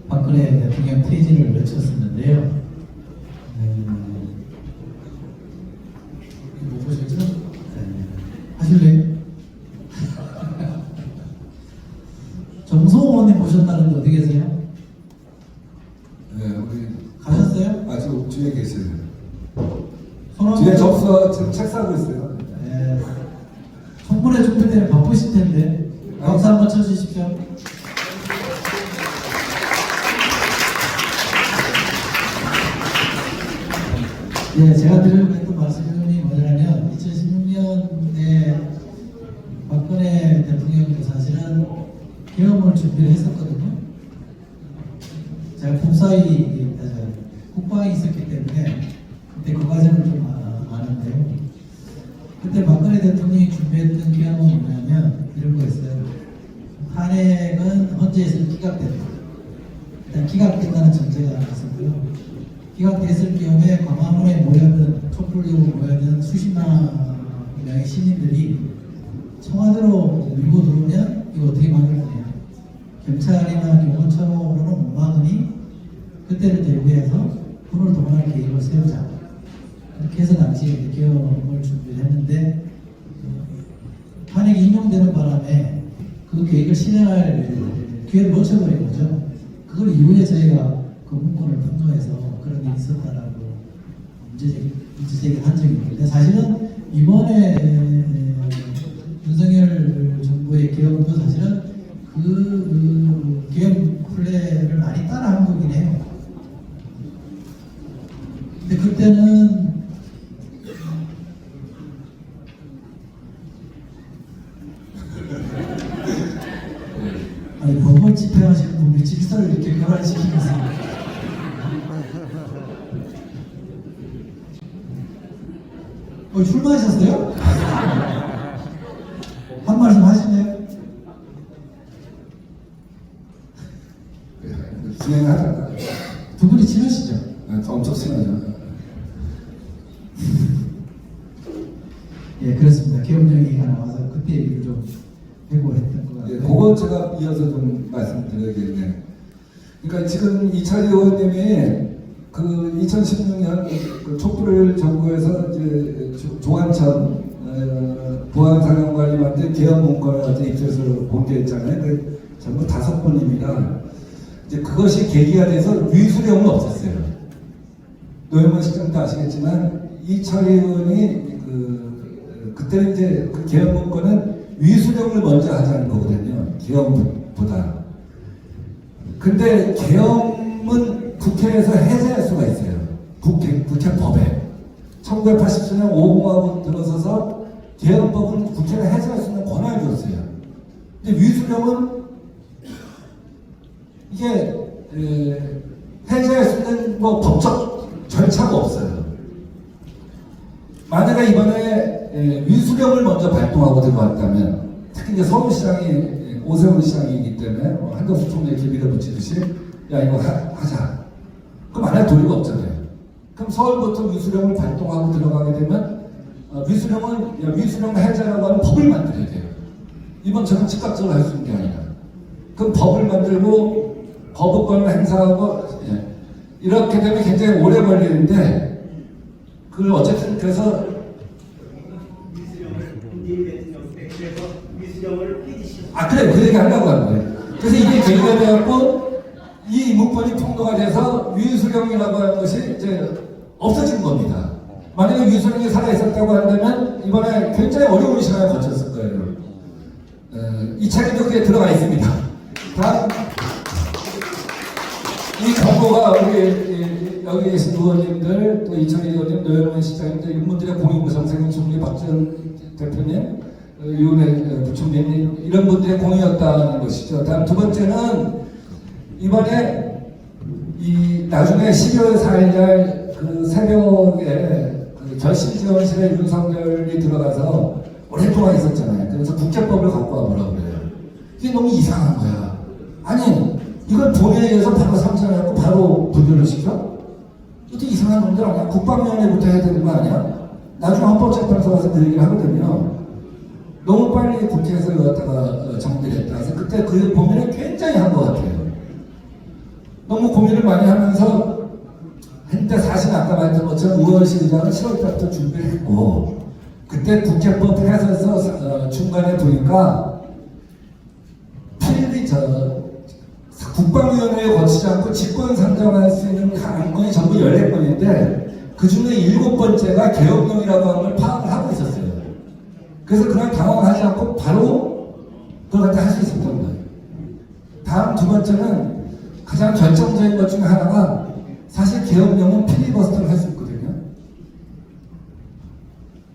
박근혜 대통령 퇴진을 외쳤었는데요. 못 보셨죠? 하실래요? 정성호 의원님 보셨다는데 어디 계세요? 네, 우리 가셨어요? 아직 뒤에 계세요. 손학규 뒤에 접수 지금 책 사고 있어요. 네. 청문회 준비 때문에 바쁘실 텐데 박수 한번 쳐주십시오. 네, 제가 드리려고 했던 말씀이 뭐냐면 2016년에 박근혜 대통령도 사실은 계엄을 준비를 했었거든요. 제가 국사위 국방이 있었기 때문에 그때 그 과정을 좀 아는데요. 그때 박근혜 대통령이 준비했던 계엄은 뭐냐면 이런 거였어요. 탄핵은 헌재에서 기각됩니다. 일단 기각된다는 전제가 있었고요. 기각됐을 경우에 광화문에 모여든 촛불로 모여든 수십만 명의 시민들이 청와대로 밀고 들어오면 이거 어떻게 막을 거냐. 경찰이나 경호처로는 못 막으니 그때를 대비해서 군을 동원할 계획을 세우자. 그렇게 해서 당시에 계엄을 준비를 했는데 탄핵이 인용되는 바람에 그 계획을 실행할 기회를 놓쳐버린 거죠. 그걸 이후에 저희가 그 문건을 분노해서 그런 일이 있었다라고 문제제기한 적이 있는데 사실은 이번에 윤석열 정부의 계엄도 사실은 그 계엄 플레이를 많이 따라한 거긴 해요. 근데 그때는 아니 법원 집행하시는 분들이 질서를 이렇게 교란시키면서 술 마셨어요? 한 말씀 하시네요? 진행하다가 두 분이 친하시죠? 엄청 친하죠. 예, 그렇습니다. 계엄 얘기가 나와서 그때 얘기를 좀 해고 했던 것 같아요. 예, 그거 제가 이어서 좀 말씀드려야겠네요. 그러니까 지금 이철희 의원님이 그 2016년 그 촛불을 정부에서 이제 조한천 보안사령관님한테 계엄 문건을 어제 입수해서 공개했잖아요. 그 전부 5번입니다. 이제 그것이 계기가 돼서 위수령은 없었어요. 노영만 시장도 아시겠지만 이철희 의원이 그때 이제 그 계엄 문건은 위수령을 먼저 하자는 거거든요. 계엄보다. 근데 계엄은 국회에서 해제할 수가 있어요. 국회법에. 1987년 5공화국 들어서서 계엄법은 국회가 해제할 수 있는 권한을 줬어요. 근데 위수령은 이게 해제할 수 있는 뭐 법적 절차가 없어요. 만약에 이번에 위수령을 먼저 발동하고 들어왔다면 특히 이제 서울시장이 오세훈 시장이기 때문에 한덕수 총리에 기비를 붙이듯이 야 이거 하자. 그럼 안 할 도리가 없잖아요. 그럼 서울부터 위수령을 발동하고 들어가게 되면 위수령 해제라고 하는 법을 만들어야 돼요. 이번처럼 즉각적으로 할 수 있는 게 아니라. 그럼 법을 만들고 거부권을 행사하고 이렇게 되면 굉장히 오래 걸리는데 그걸 어쨌든 그래서 그래 그 얘기 하려고 하는 거예요. 그래서 이게 계기가 되었고 이 문건이 통과가 돼서 위수령이라고 하는 것이 이제 없어진 겁니다. 만약에 위수령이 살아있었다고 한다면 이번에 굉장히 어려운 시간을 거쳤을 거예요. 이 책에도 그게 들어가 있습니다. 다음 이 정보가 우리 여기 계신 의원님들 또 이철희 의원님, 노영만 시장님들 이분들의 공익구성 생명총리 박지원 대표님, 유은혜 부총리님 이런 분들의 공이었다는 것이죠. 다음 두 번째는 이번에 이 나중에 12월 4일날 그 새벽에 그 결심지원실에 윤석열이 들어가서 오랫동안 있었잖아요. 그래서 국제법을 갖고 와보라고 그래요. 이게 너무 이상한 거야. 아니 이걸 본회의에서 바로 상정해갖고 바로 분류를 시켜? 이것도 이상한 놈들 아니야? 국방위원회부터 해야 되는 거 아니야? 나중에 헌법재판소 가서 그 얘기를 하거든요. 너무 빨리 국회에서 이거 갖다가 정리를 했다. 그래서 그때 그 고민을 굉장히 한 것 같아요. 너무 고민을 많이 하면서 했는데 사실 아까 말했던 것처럼 우원식 의장은 7월 달부터 준비를 했고 그때 국회법 해설에서 중간에 보니까 필리 국방위원회에 거치지 않고 직권 상정할 수 있는 안건이 전부 14건인데 그 중에 7번째가 개혁령이라고 하는 걸 파악을 하고 있었어요. 그래서 그냥 당황하지 않고 바로 그걸 갖다 할 수 있었던 거예요. 다음 두 번째는 가장 결정적인 것 중에 하나가 사실 개혁령은 필리버스터를 할 수 있거든요.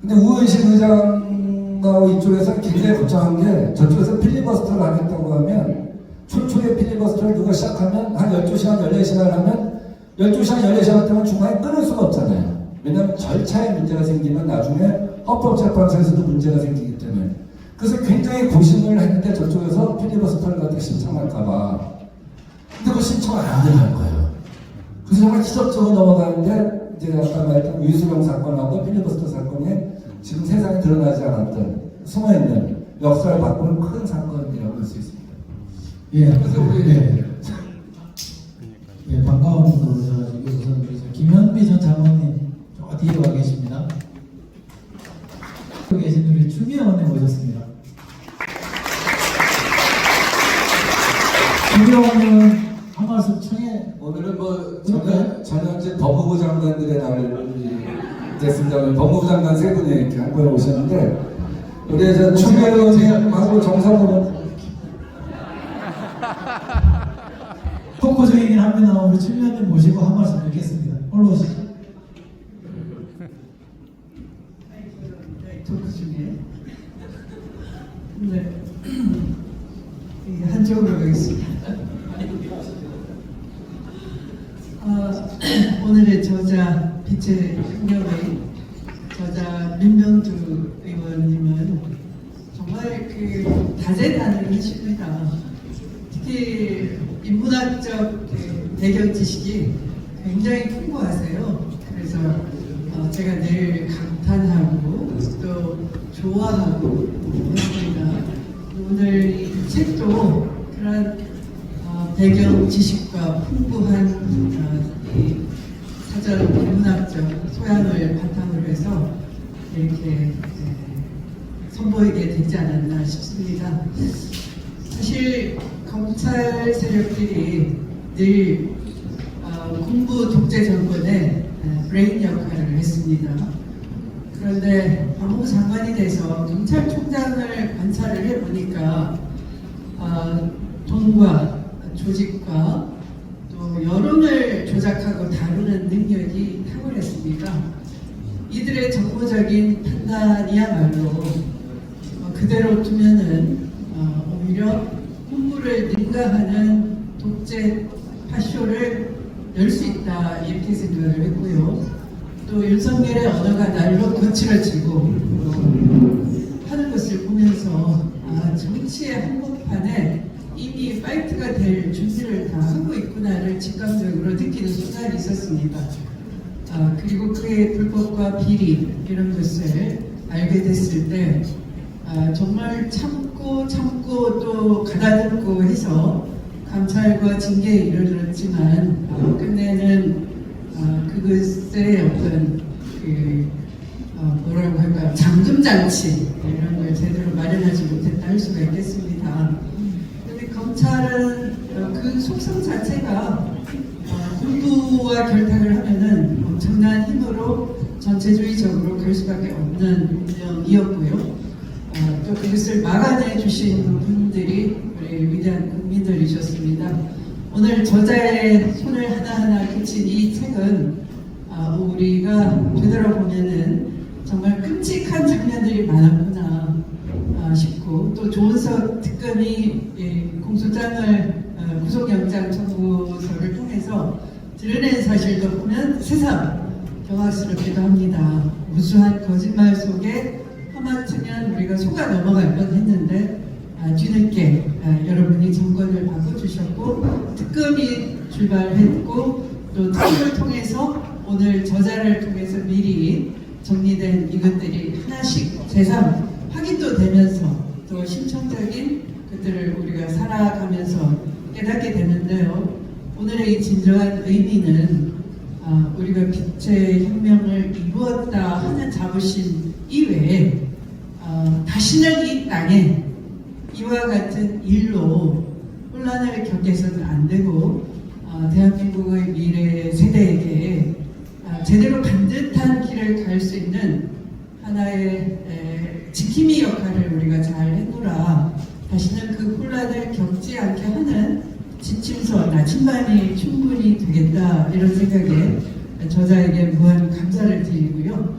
근데 우원식 의장하고 이쪽에서 굉장히 걱정한 게 저쪽에서 필리버스터를 하겠다고 하면 초초에 필리버스터를 누가 시작하면 한 12시간, 14시간 하면 12시간, 14시간 때문에 중간에 끊을 수가 없잖아요. 왜냐하면 절차에 문제가 생기면 나중에 헌법재판소에서도 문제가 생기기 때문에. 그래서 굉장히 고심을 했는데 저쪽에서 필리버스터를 갖다 신청할까봐. 근데 그 신청을 안 들어갈 거예요. 그래서 정말 기적적으로 넘어가는데 이제 아까 말했던 위수령 사건하고 필리버스터 사건이 지금 세상에 드러나지 않았던 숨어있는 역사를 바꾸는 큰 사건이라고 할 수 있습니다. 예, 그래서 우리 예, 반가운 분으로 오셔가지고 우선 우리 김현미 전 장관님 저 뒤에 와 계십니다. 여기 계신 우리 추미애 의원님 모셨습니다. 추미애 의원님은 한 말씀 청해. 오늘은 뭐 전현직 법무부 장관들의 날이 됐습니다. 법무부 장관 세 분이 이렇게 한 번에 오셨는데 우리 저 추미애 의원님하고 정상으로 토크적인 얘기를 하면 우리 추미애 의원님 모시고 한 말씀 듣겠습니다. 올라오시죠. 토크 중에 네. 한쪽으로 가겠습니다. 오늘의 저자 빛의 혁명의 저자 민병두 의원님은 정말 그 다재다능을 하십니다. 특히 인문학적 배경 지식이 굉장히 풍부하세요. 그래서 제가 늘 감탄하고 또 좋아하고 했습니다. 오늘 이 책도 그런 배경 지식과 풍부한 이 사전 인문학적 소양을 바탕으로 해서 이렇게 선보이게 되지 않았나 싶습니다. 사실 검찰 세력들이 늘 군부 독재 정권의 브레인 역할을 했습니다. 그런데 법무부 장관이 돼서 경찰총장을 관찰을 해보니까 돈과 조직과 또 여론을 조작하고 다루는 능력이 탁월했습니다. 이들의 정보적인 판단이야말로 그대로 두면은 오히려 군부를 능가하는 독재 파쇼를 열 수 있다 이렇게 생각을 했고요. 또 윤석열의 언어가 날로 거칠어지고 하는 것을 보면서 정치의 한복판에 이미 파이트가 될 준비를 다 하고 있구나를 직감적으로 느끼는 순간이 있었습니다. 그리고 그의 불법과 비리 이런 것을 알게 됐을 때 정말 참고 또 가다듬고 해서 감찰과 징계에 이르렀지만 끝내는 그것의 어떤 뭐라고 할까요? 잠금장치 이런 걸 제대로 마련하지 못했다 할 수가 있겠습니다. 그런데 검찰은 그 속성 자체가 군부와 결탁을 하면은 엄청난 힘으로 전체주의적으로 갈 수밖에 없는 운명이었고요. 또 그것을 막아내 주신 분들이 우리 위대한 국민들이셨습니다. 오늘 저자의 손을 하나하나 그친 이 책은 우리가 되돌아보면은 정말 끔찍한 장면들이 많았구나 싶고 또 조은석 특검이 공소장을 구속영장 청구서를 통해서 드러낸 사실도 보면 새삼 경악스럽기도 합니다. 무수한 거짓말 속에 하마터면 우리가 속아 넘어갈 뻔했는데 뒤늦게 여러분이 정권을 바꿔주셨고 특검이 출발했고 또 특검을 통해서 오늘 저자를 통해서 미리 정리된 이것들이 하나씩 제3 확인도 되면서 또 심청적인 것들을 우리가 살아가면서 깨닫게 되는데요. 오늘의 이 진정한 의미는 우리가 빛의 혁명을 이루었다 하는 자부심 이외에 다시는 이 땅에 이와 같은 일로 혼란을 겪어서는 안 되고 대한민국의 미래 세대에게 제대로 반듯한 길을 갈 수 있는 하나의 지킴이 역할을 우리가 잘 해놓으라. 다시는 그 혼란을 겪지 않게 하는 지침서, 나침반이 충분히 되겠다 이런 생각에 저자에게 무한 감사를 드리고요.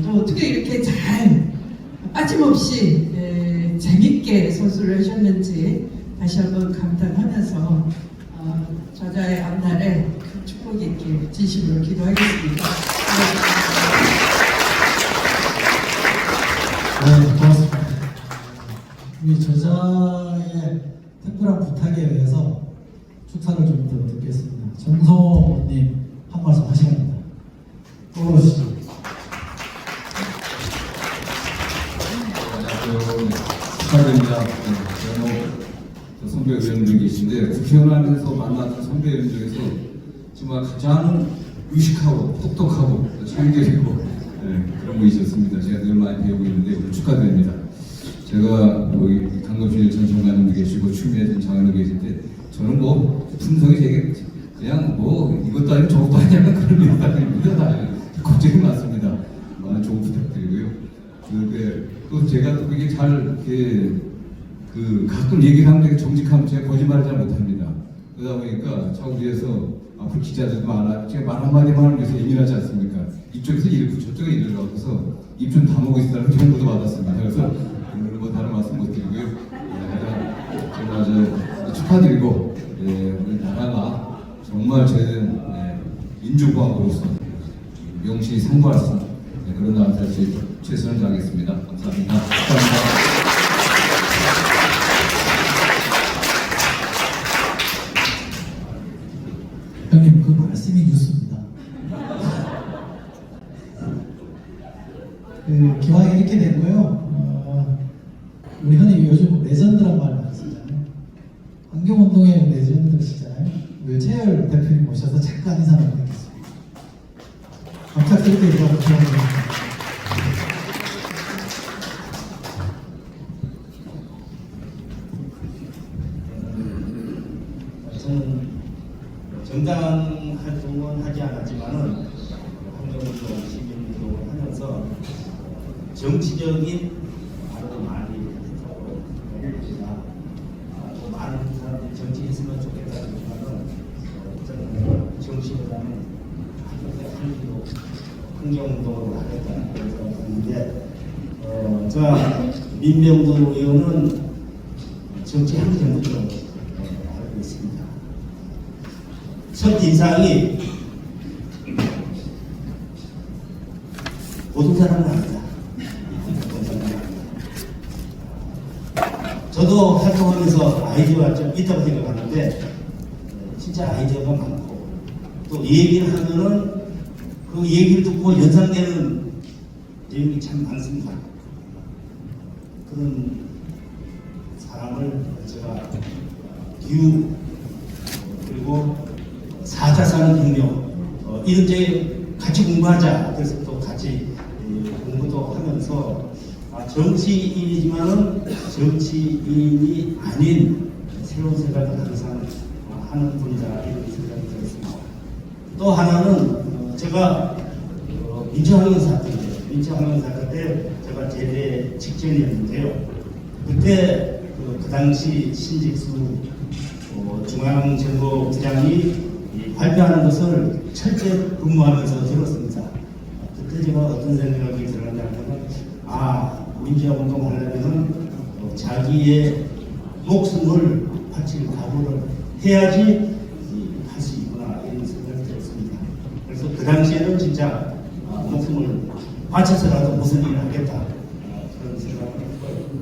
또 어떻게 이렇게 잘 빠짐없이 재밌게 서술을 하셨는지 다시 한번 감탄하면서 저자의 앞날에 큰 축복이 있길 진심으로 기도하겠습니다. 네, 고맙습니다. 우리 저자의 특별한 부탁에 의해서 축사를 좀 더 듣겠습니다. 정성호님 한 말씀 하셔야 합니다. 떠오르시죠. 안녕하세요. 축하드립니다. 선배 의원님 계신데 국회의원에서 만났던 선배 의원 중에서 정말 가장 유식하고 똑똑하고 창의적이고 그런 분이셨습니다. 제가 늘 많이 배우고 있는데 오늘 축하드립니다. 제가 강급실 전 장관님도 계시고 추미애 전 장관님도 계신데 저는 뭐 품성이 되게 그냥 뭐 이것도 아니고 저것도 아니면 그런 일입니다. 걱정이 많습니다. 많은 조언 부탁드리고요. 또 제가 또 이게 잘 이렇게 가끔 얘기를 하면 되게 정직하면 제가 거짓말을 잘 못합니다. 그러다 보니까 차고 뒤에서 앞으로 기자들도 많아 제가 말 한마디만 하는 데서 예민하지 않습니까? 이쪽에서 이러고 저쪽에 이러고 해서 입 좀 다물고 있다는 경고도 받았습니다. 그래서 오늘은 뭐 다른 말씀 못 드리고요. 제가 축하드리고 우리 나라가 정말 저희는 민주공화국으로서 명실히 상고할 수 있는 그런 나라 될 수 있도록 최선을 다하겠습니다. 감사합니다. 축하합니다. 형님 그 말씀이 뉴스입니다. 기왕에 이렇게 됐고요. 우리 흔히 요즘 레전드란 말 많이 쓰잖아요. 환경운동의 레전드시잖아요. 우리 최열 대표님 모셔서 잠깐 인사 나누겠습니다. 부탁드릴게요. 부탁드립니다. 저는 정당 활동은 하지 않았지만은 환경운동, 시민운동을 하면서 정치적인 말도 많이 하고 또 많은 사람들이 정치했으면 좋겠다지만은 저는 정치보다는 환경운동으로 하겠다 그래서 했는데 제가 민병두 의원은 정치하기 전부터 알고 있습니다. 첫 인상이 모든 사람은 아니다. 저도 활동하면서 아이디어가 좀 있다고 생각하는데 진짜 아이디어가 많고 또 얘기를 하면은 그 얘기를 듣고 연상되는 내용이 참 많습니다. 그런 사람을 제가 기후 그리고 4차 산업혁명 이런 데 같이 공부하자. 그래서 또 같이 공부도 하면서 정치인이지만은 정치인이 아닌 새로운 생각을 항상 하는 분이다 이런 생각이 들었습니다. 또 하나는 제가 민주환경사건인데요. 민주환경사건 때 제가 제대 직전이었는데요. 그때 그 당시 신직수 중앙정보부장이 발표하는 것을 철저히 근무하면서 들었습니다. 그때 제가 어떤 생각이 들었냐면 민주화운동 하려면 자기의 목숨을 바칠 각오를 해야지 할 수 있구나 이런 생각이 들었습니다. 그래서 그 당시에는 진짜 목숨을 바쳐서라도 무슨 일을 하겠다 그런 생각을 했고요.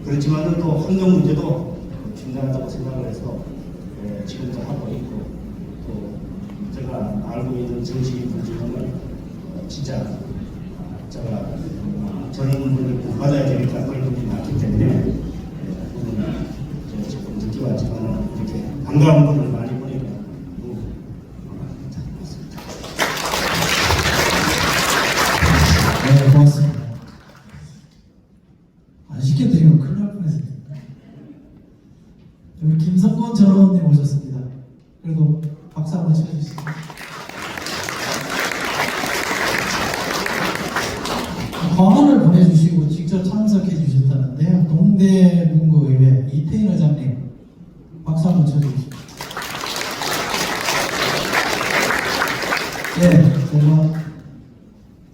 그렇지만은 또 환경 문제도 중요하다고 생각을 해서 지금도 하고 있고 또 제가 알고 있는 정치인들 중에는 진짜 제가 저런 분을 받아야 되니까 그런 분이 많기 때문에 오늘 조금 늦게 왔지만 이렇게 반가운 분을 많이 보니까 너무 고맙습니다. 네, 고맙습니다. 안 시켜드리면 큰일 날 뻔했어요. 우리 김성권 전 의원님 오셨습니다. 그래도 박수 한번 쳐주시죠. 광안을 보내주시고 직접 참석해 주셨다는데요. 동대문구의회 이태인 의장님 박수 한번 쳐주시죠. 네, 제가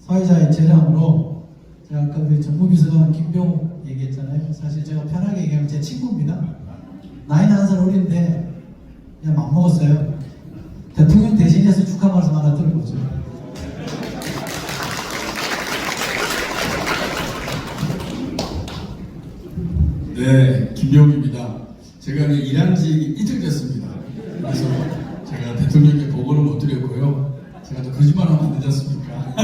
사회자의 재량으로 제가 아까 우리 정무비서관 김병욱 얘기했잖아요. 사실 제가 편하게 얘기하면 제 친구입니다. 나이는 한 살 어린데 그냥 맘 먹었어요. 대통령 대신해서 축하 말씀 하나 들어보죠. 네, 김병욱입니다. 제가 일한 지 이틀 됐습니다. 그래서 제가 대통령께 보고를 못 드렸고요. 제가 또 거짓말하면 안 되지 않습니까?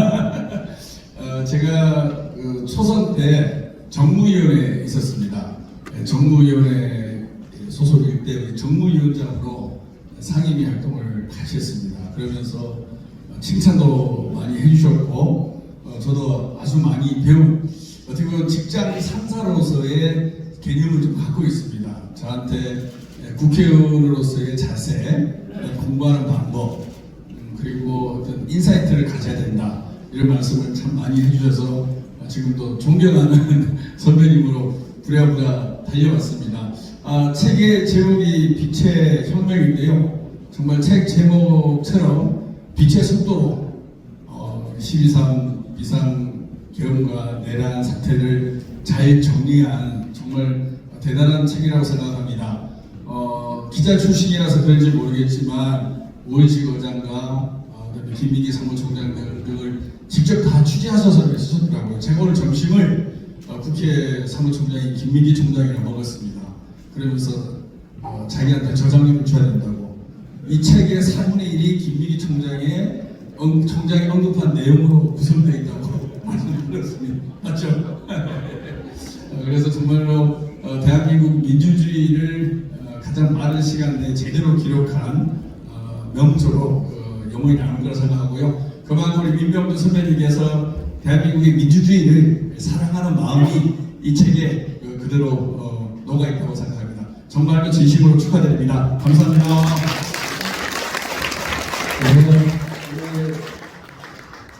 제가 초선 때 정무위원회에 있었습니다. 정무위원회 소속일 때 우리 정무위원장으로 상임위 활동을 같이 했습니다. 그러면서 칭찬도 많이 해주셨고 저도 아주 많이 배운 어떻게 보면 직장 상사로서의 개념을 좀 갖고 있습니다. 저한테 국회의원으로서의 자세, 공부하는 방법, 그리고 어떤 인사이트를 가져야 된다 이런 말씀을 참 많이 해주셔서 지금도 존경하는 선배님으로 부랴부랴 달려왔습니다. 책의 제목이 빛의 혁명인데요. 정말 책 제목처럼 빛의 속도로 12.3 비상계엄과 내란 사태를 잘 정리한 정말 대단한 책이라고 생각합니다. 기자 출신이라서 그런지 모르겠지만 오은식 의장과 그다음에 김민기 사무총장 등을 직접 다 취재하셔서 쓰셨더라고요. 제가 오늘 점심을 국회 사무총장인 김민기 총장이랑 먹었습니다. 그러면서 자기한테 저장료를 줘야 된다고. 이 책의 4분의 1이 김민기 총장이 언급한 내용으로 구성되어 있다고 말씀드렸습니다. 맞죠? 그래서 정말로 대한민국 민주주의를 가장 빠른 시간 내에 제대로 기록한 명조로 영원히 남을 거라 생각하고요. 그만큼 우리 민병두 선배님께서 대한민국의 민주주의를 사랑하는 마음이 이 책에 그대로 녹아있다고 생각합니다. 정말로 진심으로 축하드립니다. 감사합니다.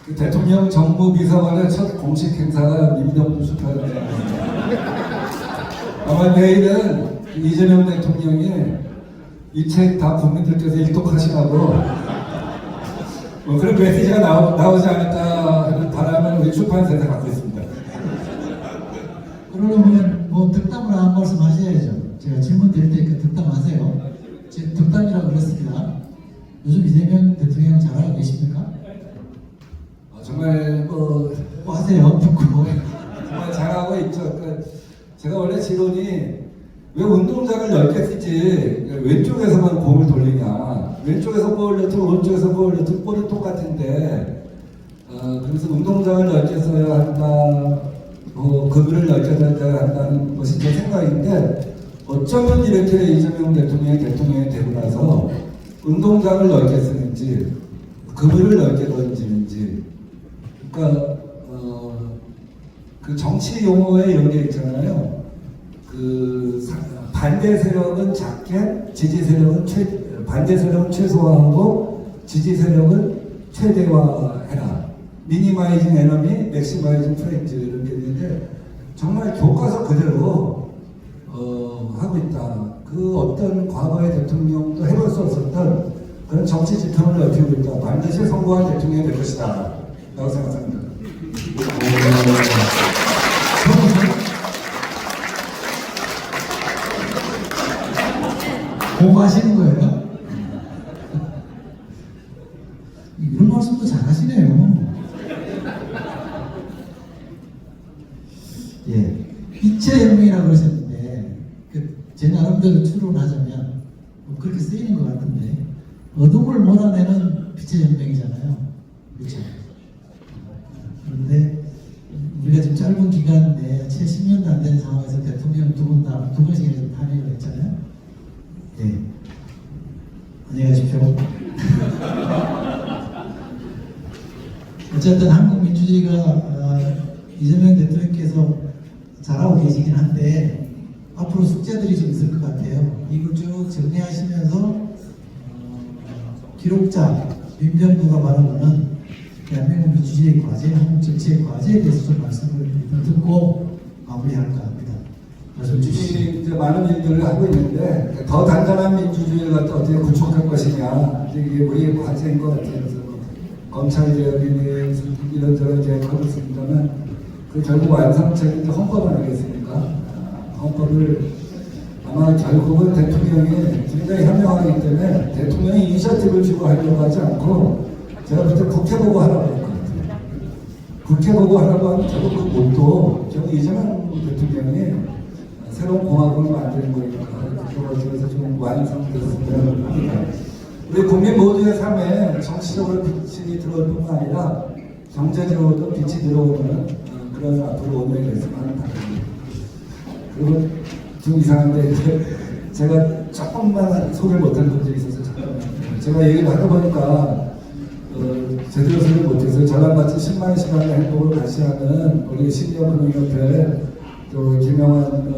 그 대통령 정무비서관의 첫 공식 행사가 민병두 축하입니다. 아마 내일은 이재명 대통령이 이 책 다 국민들께서 일독하시라고 그런 메시지가 나오지 않을까 하는 바람을 우리 출판사에서 갖고 있습니다. 그러려면 뭐 득담을 한 말씀 하셔야죠. 제가 질문 드릴 테니까 득담하세요. 제 득담이라고 그랬습니다. 요즘 이재명 대통령 잘하고 계십니까? 정말 뭐 하세요? 듣고 정말 잘하고 있죠. 그러니까 제가 원래 지론이 왜 운동장을 넓게 쓰지 왼쪽에서만 공을 돌리냐, 왼쪽에서 볼을 넣든 오른쪽에서 볼을 넣든 볼은 똑같은데 그래서 운동장을 넓게 써야 한다, 그물을 넓게 써야 한다는 것이 제 생각인데 어쩌면 이렇게 이재명 대통령이 되고 나서 운동장을 넓게 쓰는지 그물을 넓게 던지는지, 그러니까 그 정치 용어에 이런 게 있잖아요. 반대 세력은 작게, 지지 세력은 반대 세력은 최소화하고 지지 세력은 최대화해라. 미니마이징 에너미, 맥시마이징 프렌즈 이런 게 있는데 정말 교과서 그대로 하고 있다. 그 어떤 과거의 대통령도 해볼 수 없었던 그런 정치 지평을 넓히고 있다. 반드시 성공한 대통령이 될 것이다 라고 생각합니다. 공부하시는 거예요? 이런 말씀도 잘하시네요. 예, 빛의 혁명이라고 그러셨는데 제 나름대로 추론하자면 뭐 그렇게 쓰이는 것 같은데 어둠을 몰아내는 빛의 혁명이잖아요. 그렇죠? 그런데 우리가 지금 짧은 기간 내에 채 10년도 안 되는 상황에서 대통령 두 번씩 탄핵을 했잖아요. 예. 안녕히 가십시오. 어쨌든 한국 민주주의가 이재명 대통령께서 잘하고 계시긴 한데 앞으로 숙제들이 좀 있을 것 같아요. 이걸 쭉 정리하시면서 기록자 민병구가 바라보는 대한민국 민주주의 과제, 한국 정치의 과제에 대해서 좀 말씀을 듣고 마무리할까 합니다. 말씀 주시죠. 이제 많은 일들을 하고 있는데 더 단단한 민주주의를 갖다 어떻게 구축할 것이냐 이게 우리의 과제인 것 같아요. 그래서 검찰 개혁이니 이런저런 계획하고 있습니다만 그 결국 완성체는 헌법 아니겠습니까? 헌법을 아마 결국은 대통령이 굉장히 현명하기 때문에 대통령이 이니셔티브를 주고 하려고 하지 않고 제가 그때 국회 보고 하라고 했거든요. 국회 보고 하라고 하면 결국 그 못도 결국 이재명 대통령이 새로운 공화국을 만드는 거니까 그래서 좀 완성됐으면 합니다. 우리 국민 모두의 삶에 정치적으로 빛이 들어올 뿐만 아니라 경제적으로도 빛이 들어오는 그런 앞으로 오늘이 됐으면 하는 바람입니다. 그리고 좀 이상한데 제가 조금만 소개를 못한 분들이 있어서 잠깐만요. 제가 얘기를 하다 보니까 제대로 소개를 못해서 저랑 같이 10만 시간의 행복을 같이 하는 우리 시니어 금융협회 또 김영환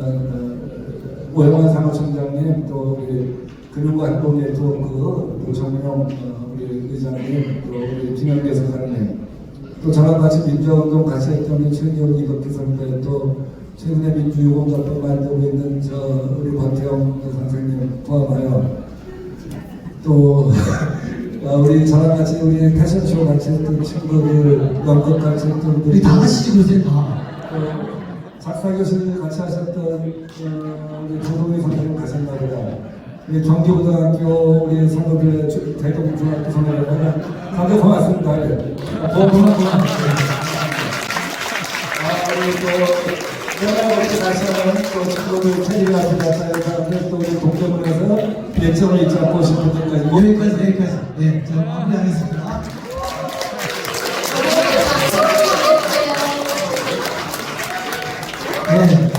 오영환 사무총장님 또 우리 금융과 행복 네트워크 또 정명 우리 의장님 또 우리 김영계 선생님 또 저랑 같이 민주화운동 같이 했던 최기호 이덕기 선배 또 최근에 민주유공자법 만들고 있는 우리 권태영 선생님 포함하여 또 우리 저랑 같이 우리 패션쇼 같이 했던 친구들 연극 같이 했던 우리 분들 다 같이 그러세요. 작사교실 같이 하셨던 우리 조동희 선생님 가셨나 보다. 우리 경기고등학교 우리 선후배 대동중학교 선후배 다들 고맙습니다. 고맙습니다. 우리 또 연합업체 다시 하는 또 친구들 체리가 앞에 사람들 또 우리 동대문에서 예정을 잊지 않고 오신 분들까지 여기까지. 네, 자 마무리하겠습니다. 네,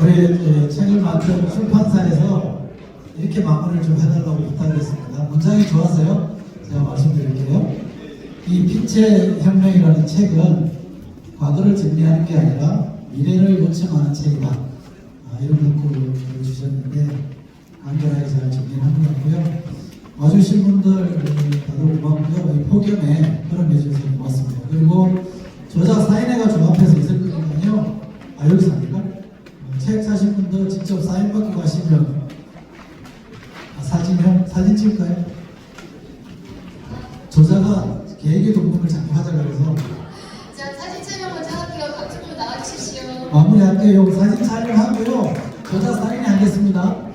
우리 책을 만든 출판사에서 이렇게 마무리를 좀 해달라고 부탁을 했습니다. 문장이 좋아서요. 제가 말씀드릴게요. 이 빛의 혁명이라는 책은 과거를 정리하는 게 아니라 미래를 요청하는 책이다. 이런 문구를 주셨는데 간결하게 잘 정리한 것 같고요. 와주신 분들 다들 고맙고요. 이 폭염에 허락해 주셔서 고맙습니다. 그리고 저자 사인회가 좀 앞에서 있을 거니까요. 여기서 합니까? 책 사신 분들 직접 사인 받고 가시면 사진 찍을까요? 저자가 계획의 동문을 자꾸 하자 그래서 자, 사진 촬영 먼저 할게요. 박준호 나와주십시오. 마무리할게요. 사진 촬영하고요. 저자 사인회 하겠습니다.